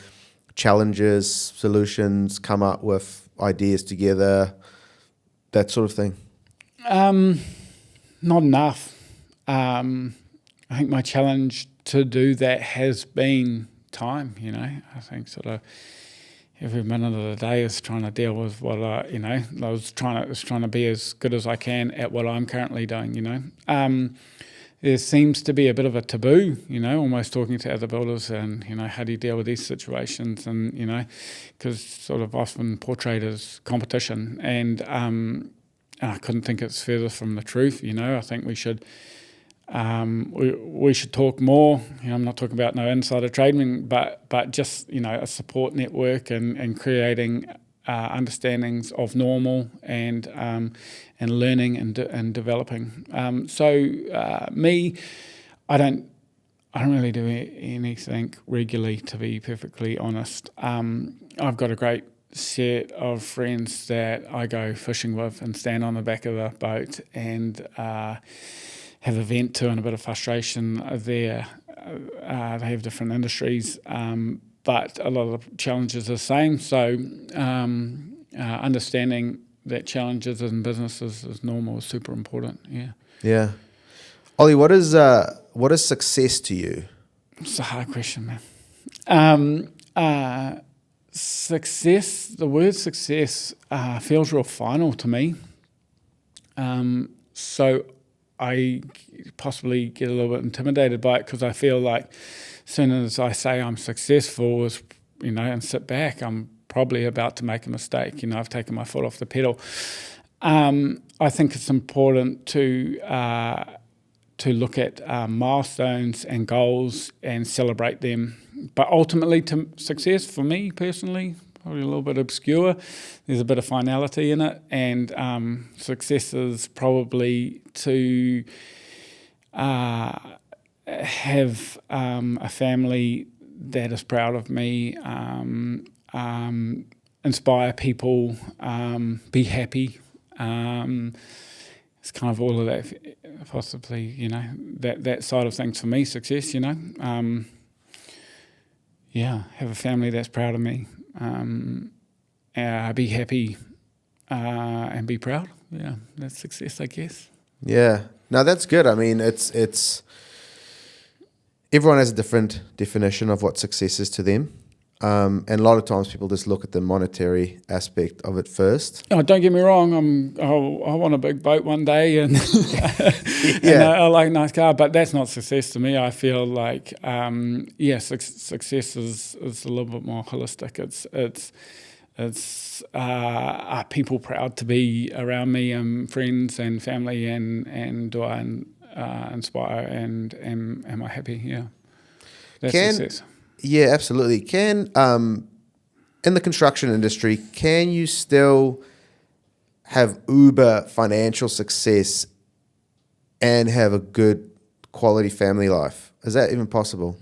challenges, solutions, come up with ideas together, that sort of thing? Not enough. I think my challenge to do that has been time. I think sort of every minute of the day is trying to deal with what I was trying to be as good as I can at what I'm currently doing. There seems to be a bit of a taboo, almost talking to other builders and, how do you deal with these situations? And, because sort of often portrayed as competition. And I couldn't think it's further from the truth. I think we should we should talk more. I'm not talking about no insider trading, but just, a support network and creating understandings of normal and learning and developing. Me, I don't really do anything regularly, to be perfectly honest. I've got a great set of friends that I go fishing with and stand on the back of the boat and have a vent to and a bit of frustration there. They have different industries, but a lot of the challenges are the same. So understanding that challenges in businesses is normal is super important. Yeah. Yeah. Ollie, what is success to you? It's a hard question, man. Success, the word success feels real final to me. So I possibly get a little bit intimidated by it because I feel like as soon as I say I'm successful, and sit back, I'm probably about to make a mistake. I've taken my foot off the pedal. I think it's important to look at milestones and goals and celebrate them. But ultimately, to success for me personally, probably a little bit obscure. There's a bit of finality in it, and success is probably to have a family that is proud of me, inspire people, be happy. It's kind of all of that, possibly, that side of things for me, success, have a family that's proud of me, be happy, and be proud. Yeah, that's success, I guess. Yeah. No, that's good. I mean, it's everyone has a different definition of what success is to them. And a lot of times people just look at the monetary aspect of it first. Oh, don't get me wrong. I want a big boat one day, and, and I like a nice car, but that's not success to me. I feel like, success is a little bit more holistic. It's are people proud to be around me, and friends and family, and do I inspire, and am I happy? Yeah, that's success. Yeah, absolutely. In the construction industry, can you still have uber financial success and have a good quality family life? Is that even possible?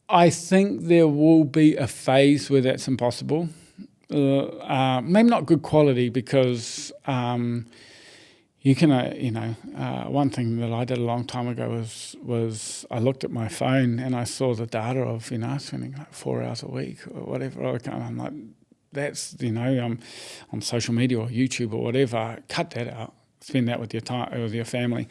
I think there will be a phase where that's impossible. Maybe not good quality, because you can, one thing that I did a long time ago was I looked at my phone and I saw the data of, spending like 4 hours a week or whatever. I'm like, that's, on social media or YouTube or whatever. Cut that out. Spend that with your time, with your family.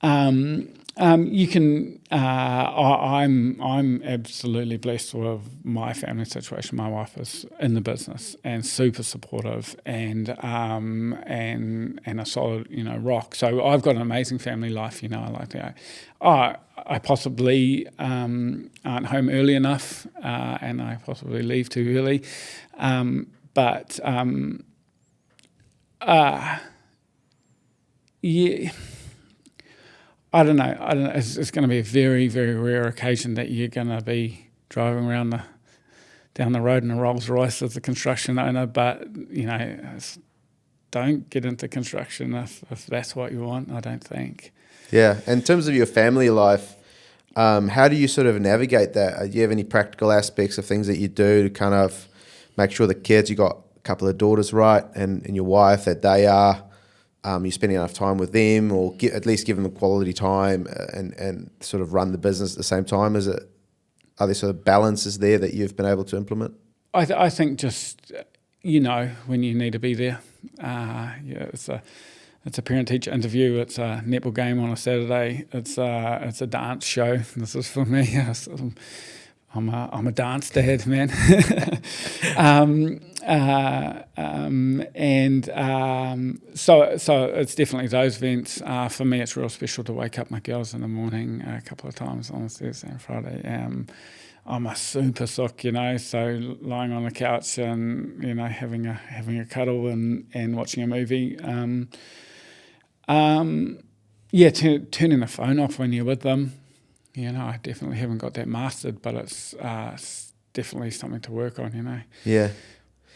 You can. I'm absolutely blessed with my family situation. My wife is in the business and super supportive, and a solid, rock. So I've got an amazing family life. I like that. I possibly aren't home early enough, and I possibly leave too early, but yeah. I don't know. It's going to be a very, very rare occasion that you're going to be driving down the road in a Rolls Royce as a construction owner. But don't get into construction if that's what you want. I don't think. Yeah. And in terms of your family life, how do you sort of navigate that? Do you have any practical aspects of things that you do to kind of make sure the kids, you got a couple of daughters, right, and your wife, that they are, you're spending enough time with them, or at least give them quality time and sort of run the business at the same time? Are there sort of balances there that you've been able to implement? I think just, when you need to be there. It's a parent-teacher interview. It's a netball game on a Saturday. It's a dance show. This is for me. I'm a dance dad, man. So it's definitely those events. For me, it's real special to wake up my girls in the morning a couple of times on Thursday and Friday. I'm a super sook, so lying on the couch and having a cuddle and watching a movie. Turning the phone off when you're with them. I definitely haven't got that mastered, but it's definitely something to work on. Yeah.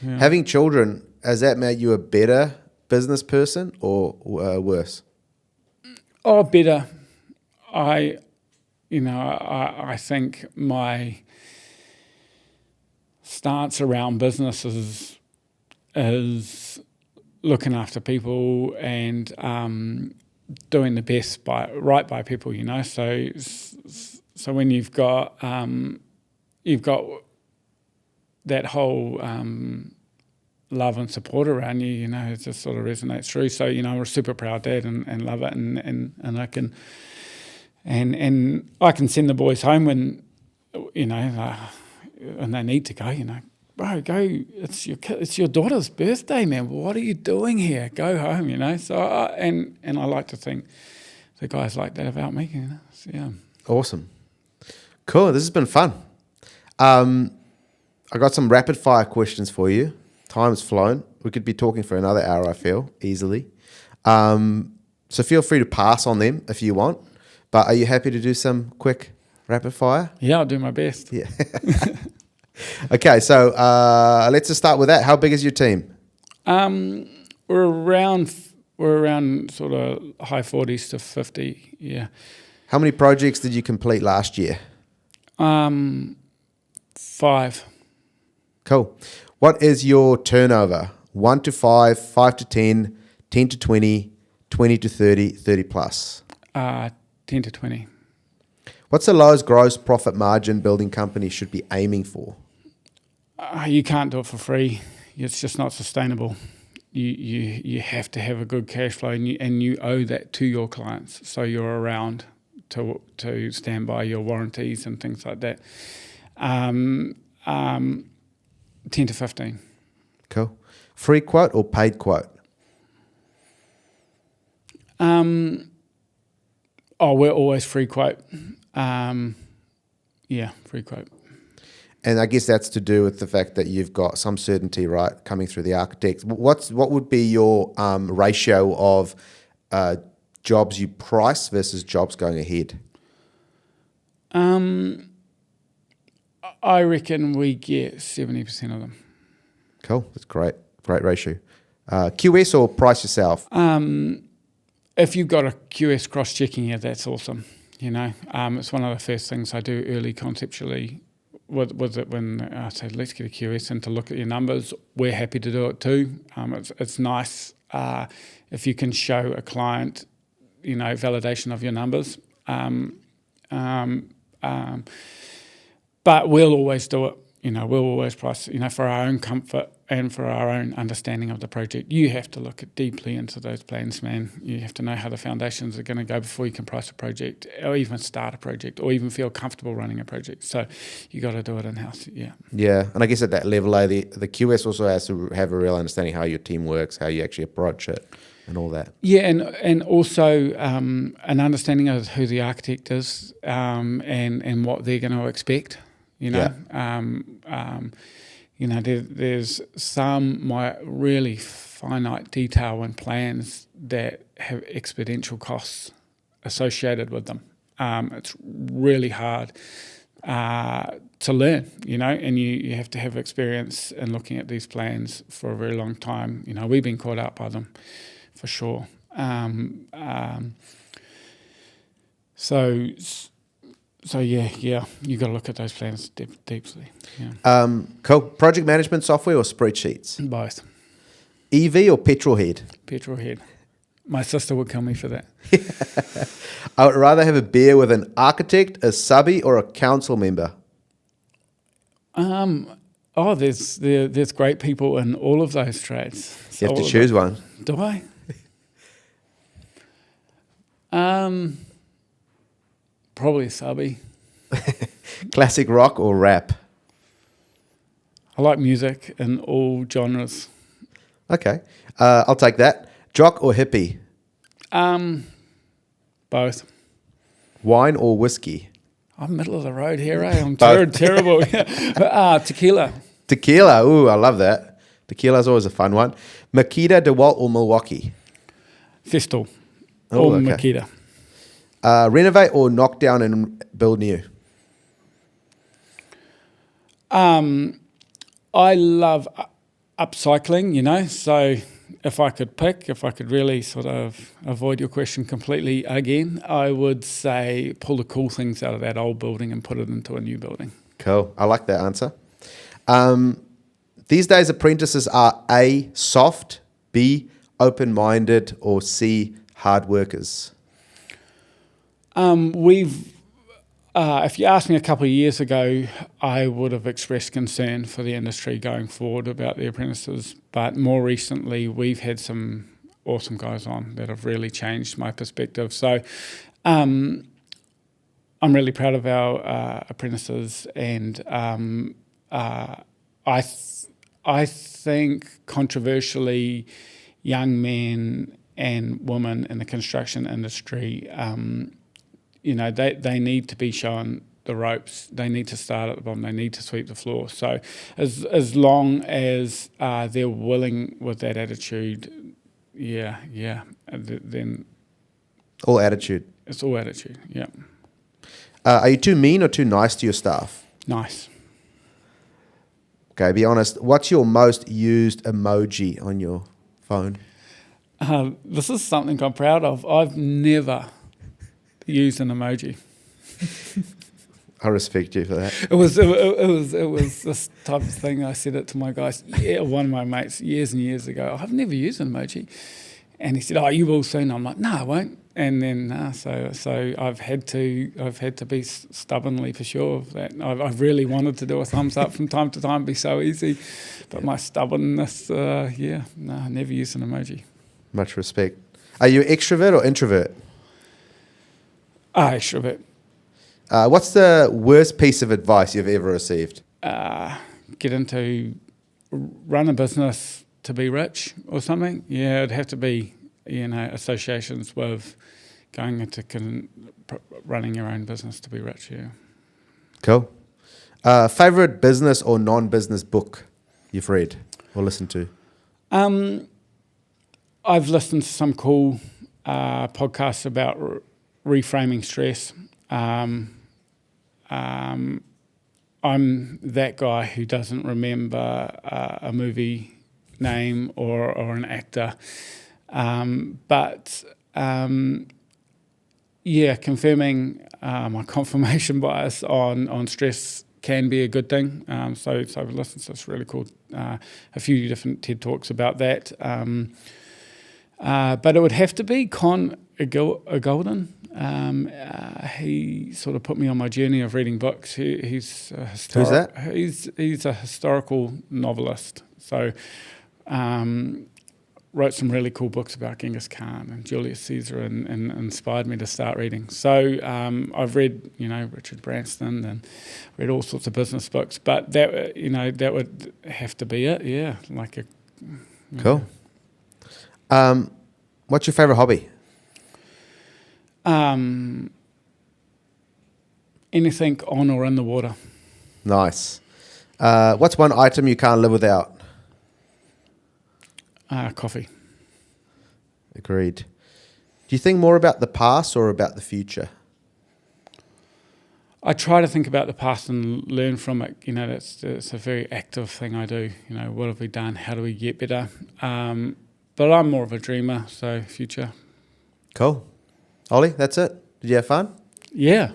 Having children, has that made you a better business person or worse? Oh, better. I think my stance around business is looking after people and doing the best by people, So when you've got that whole love and support around you, it just sort of resonates through. So I'm a super proud dad and love it, and I can I can send the boys home when and they need to go. Bro, go! It's your daughter's birthday, man. What are you doing here? Go home, So and I like to think the guys like that about me, So, yeah. Awesome, cool. This has been fun. I got some rapid fire questions for you. Time's flown. We could be talking for another hour, I feel, easily. So feel free to pass on them if you want. But are you happy to do some quick rapid fire? Yeah, I'll do my best. Yeah. Okay, so let's just start with that. How big is your team? We're around sort of high 40s to 50. Yeah. How many projects did you complete last year? 5. Cool. What is your turnover? 1 to 5, 5 to 10, 10 to 20, 20 to 30, 30 plus? 10 to 20. What's the lowest gross profit margin building companies should be aiming for? You can't do it for free. It's just not sustainable. You have to have a good cash flow, and you owe that to your clients. So you're around to stand by your warranties and things like that. 10 to 15. Cool. Free quote or paid quote? We're always free quote. Free quote. And I guess that's to do with the fact that you've got some certainty, right, coming through the architect. What would be your ratio of jobs you price versus jobs going ahead? I reckon we get 70% of them. Cool. That's great. Great ratio. QS or price yourself? If you've got a QS cross-checking, that's awesome. It's one of the first things I do early conceptually with it when I say, let's get a QS in to look at your numbers. We're happy to do it too. It's nice if you can show a client, validation of your numbers. But we'll always do it. We'll always price, for our own comfort and for our own understanding of the project. You have to look deeply into those plans, man. You have to know how the foundations are going to go before you can price a project or even start a project or even feel comfortable running a project. So you got to do it in-house, yeah. Yeah, and I guess at that level, the QS also has to have a real understanding how your team works, how you actually approach it and all that. Yeah, and also an understanding of who the architect is and what they're going to expect. There's some really finite detail in plans that have exponential costs associated with them. It's really hard to learn, and you have to have experience in looking at these plans for a very long time. We've been caught out by them for sure. So yeah, you got to look at those plans deeply. Yeah. Cool. Project management software or spreadsheets? Both. EV or petrol head? Petrol head. My sister would kill me for that. I would rather have a beer with an architect, a subby, or a council member. There's great people in all of those trades. You have to choose one. Do I? Probably a subby. Classic rock or rap? I like music in all genres. Okay. I'll take that. Jock or hippie? Both. Wine or whiskey? I'm middle of the road here, I'm Both. terrible. Tequila. Tequila. Ooh, I love that. Tequila's always a fun one. Makita, DeWalt, or Milwaukee? Festal. Oh, Or okay. Makita. Renovate or knock down and build new? I love upcycling, so if I could really sort of avoid your question completely again, I would say pull the cool things out of that old building and put it into a new building. Cool. I like that answer. These days, apprentices are A, soft, B, open-minded, or C, hard workers. If you asked me a couple of years ago, I would have expressed concern for the industry going forward about the apprentices. But more recently, we've had some awesome guys on that have really changed my perspective. So I'm really proud of our apprentices, and I think controversially, young men and women in the construction industry, they need to be shown the ropes. They need to start at the bottom. They need to sweep the floor. So as long as they're willing with that attitude, then All attitude. it's all attitude. Yeah, Are you too mean or too nice to your staff? nice. Okay, be honest. What's your most used emoji on your phone? This is something I'm proud of. I've never used an emoji. I respect you for that. It was this type of thing. I said it to my guys, one of my mates, years and years ago. I've never used an emoji, and he said, "Oh, you will soon." I'm like, "No, I won't." And then so I've had to be stubbornly for sure of that. I've really wanted to do a thumbs up from time to time, it'd be so easy, but my stubbornness, I never used an emoji. Much respect. Are you extrovert or introvert? Extrovert. What's the worst piece of advice you've ever received? Run a business to be rich or something. Yeah, it'd have to be, associations with going into running your own business to be rich, yeah. Cool. Favorite business or non-business book you've read or listened to? I've listened to some cool podcasts about reframing stress. I'm that guy who doesn't remember a movie name or an actor. Confirming my confirmation bias on stress can be a good thing. So I've listened to this really cool, a few different TED Talks about that. But it would have to be Con Golden. He sort of put me on my journey of reading books. He's a Who's that? He's a historical novelist. So wrote some really cool books about Genghis Khan and Julius Caesar, and inspired me to start reading. So I've read, Richard Branson, and read all sorts of business books. But that would have to be it. Yeah, Cool. What's your favorite hobby? Anything on or in the water. Nice. What's one item you can't live without? Coffee. Agreed. Do you think more about the past or about the future? I try to think about the past and learn from it. You know, it's a very active thing I do. You know, what have we done? How do we get better? But I'm more of a dreamer, so future. Cool. Ollie, that's it. Did you have fun? Yeah.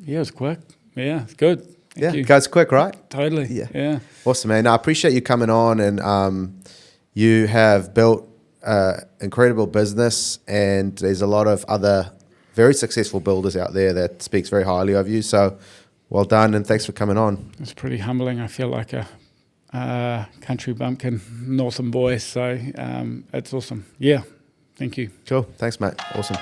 Yeah, it was quick. Yeah, it's good. Thank you. It goes quick, right? Totally. Yeah. Awesome, man. No, I appreciate you coming on, and you have built incredible business, and there's a lot of other very successful builders out there that speaks very highly of you. So well done, and thanks for coming on. It's pretty humbling. I feel like a country bumpkin, northern boy. So it's awesome. Yeah. Thank you. Cool. Thanks, mate. Awesome.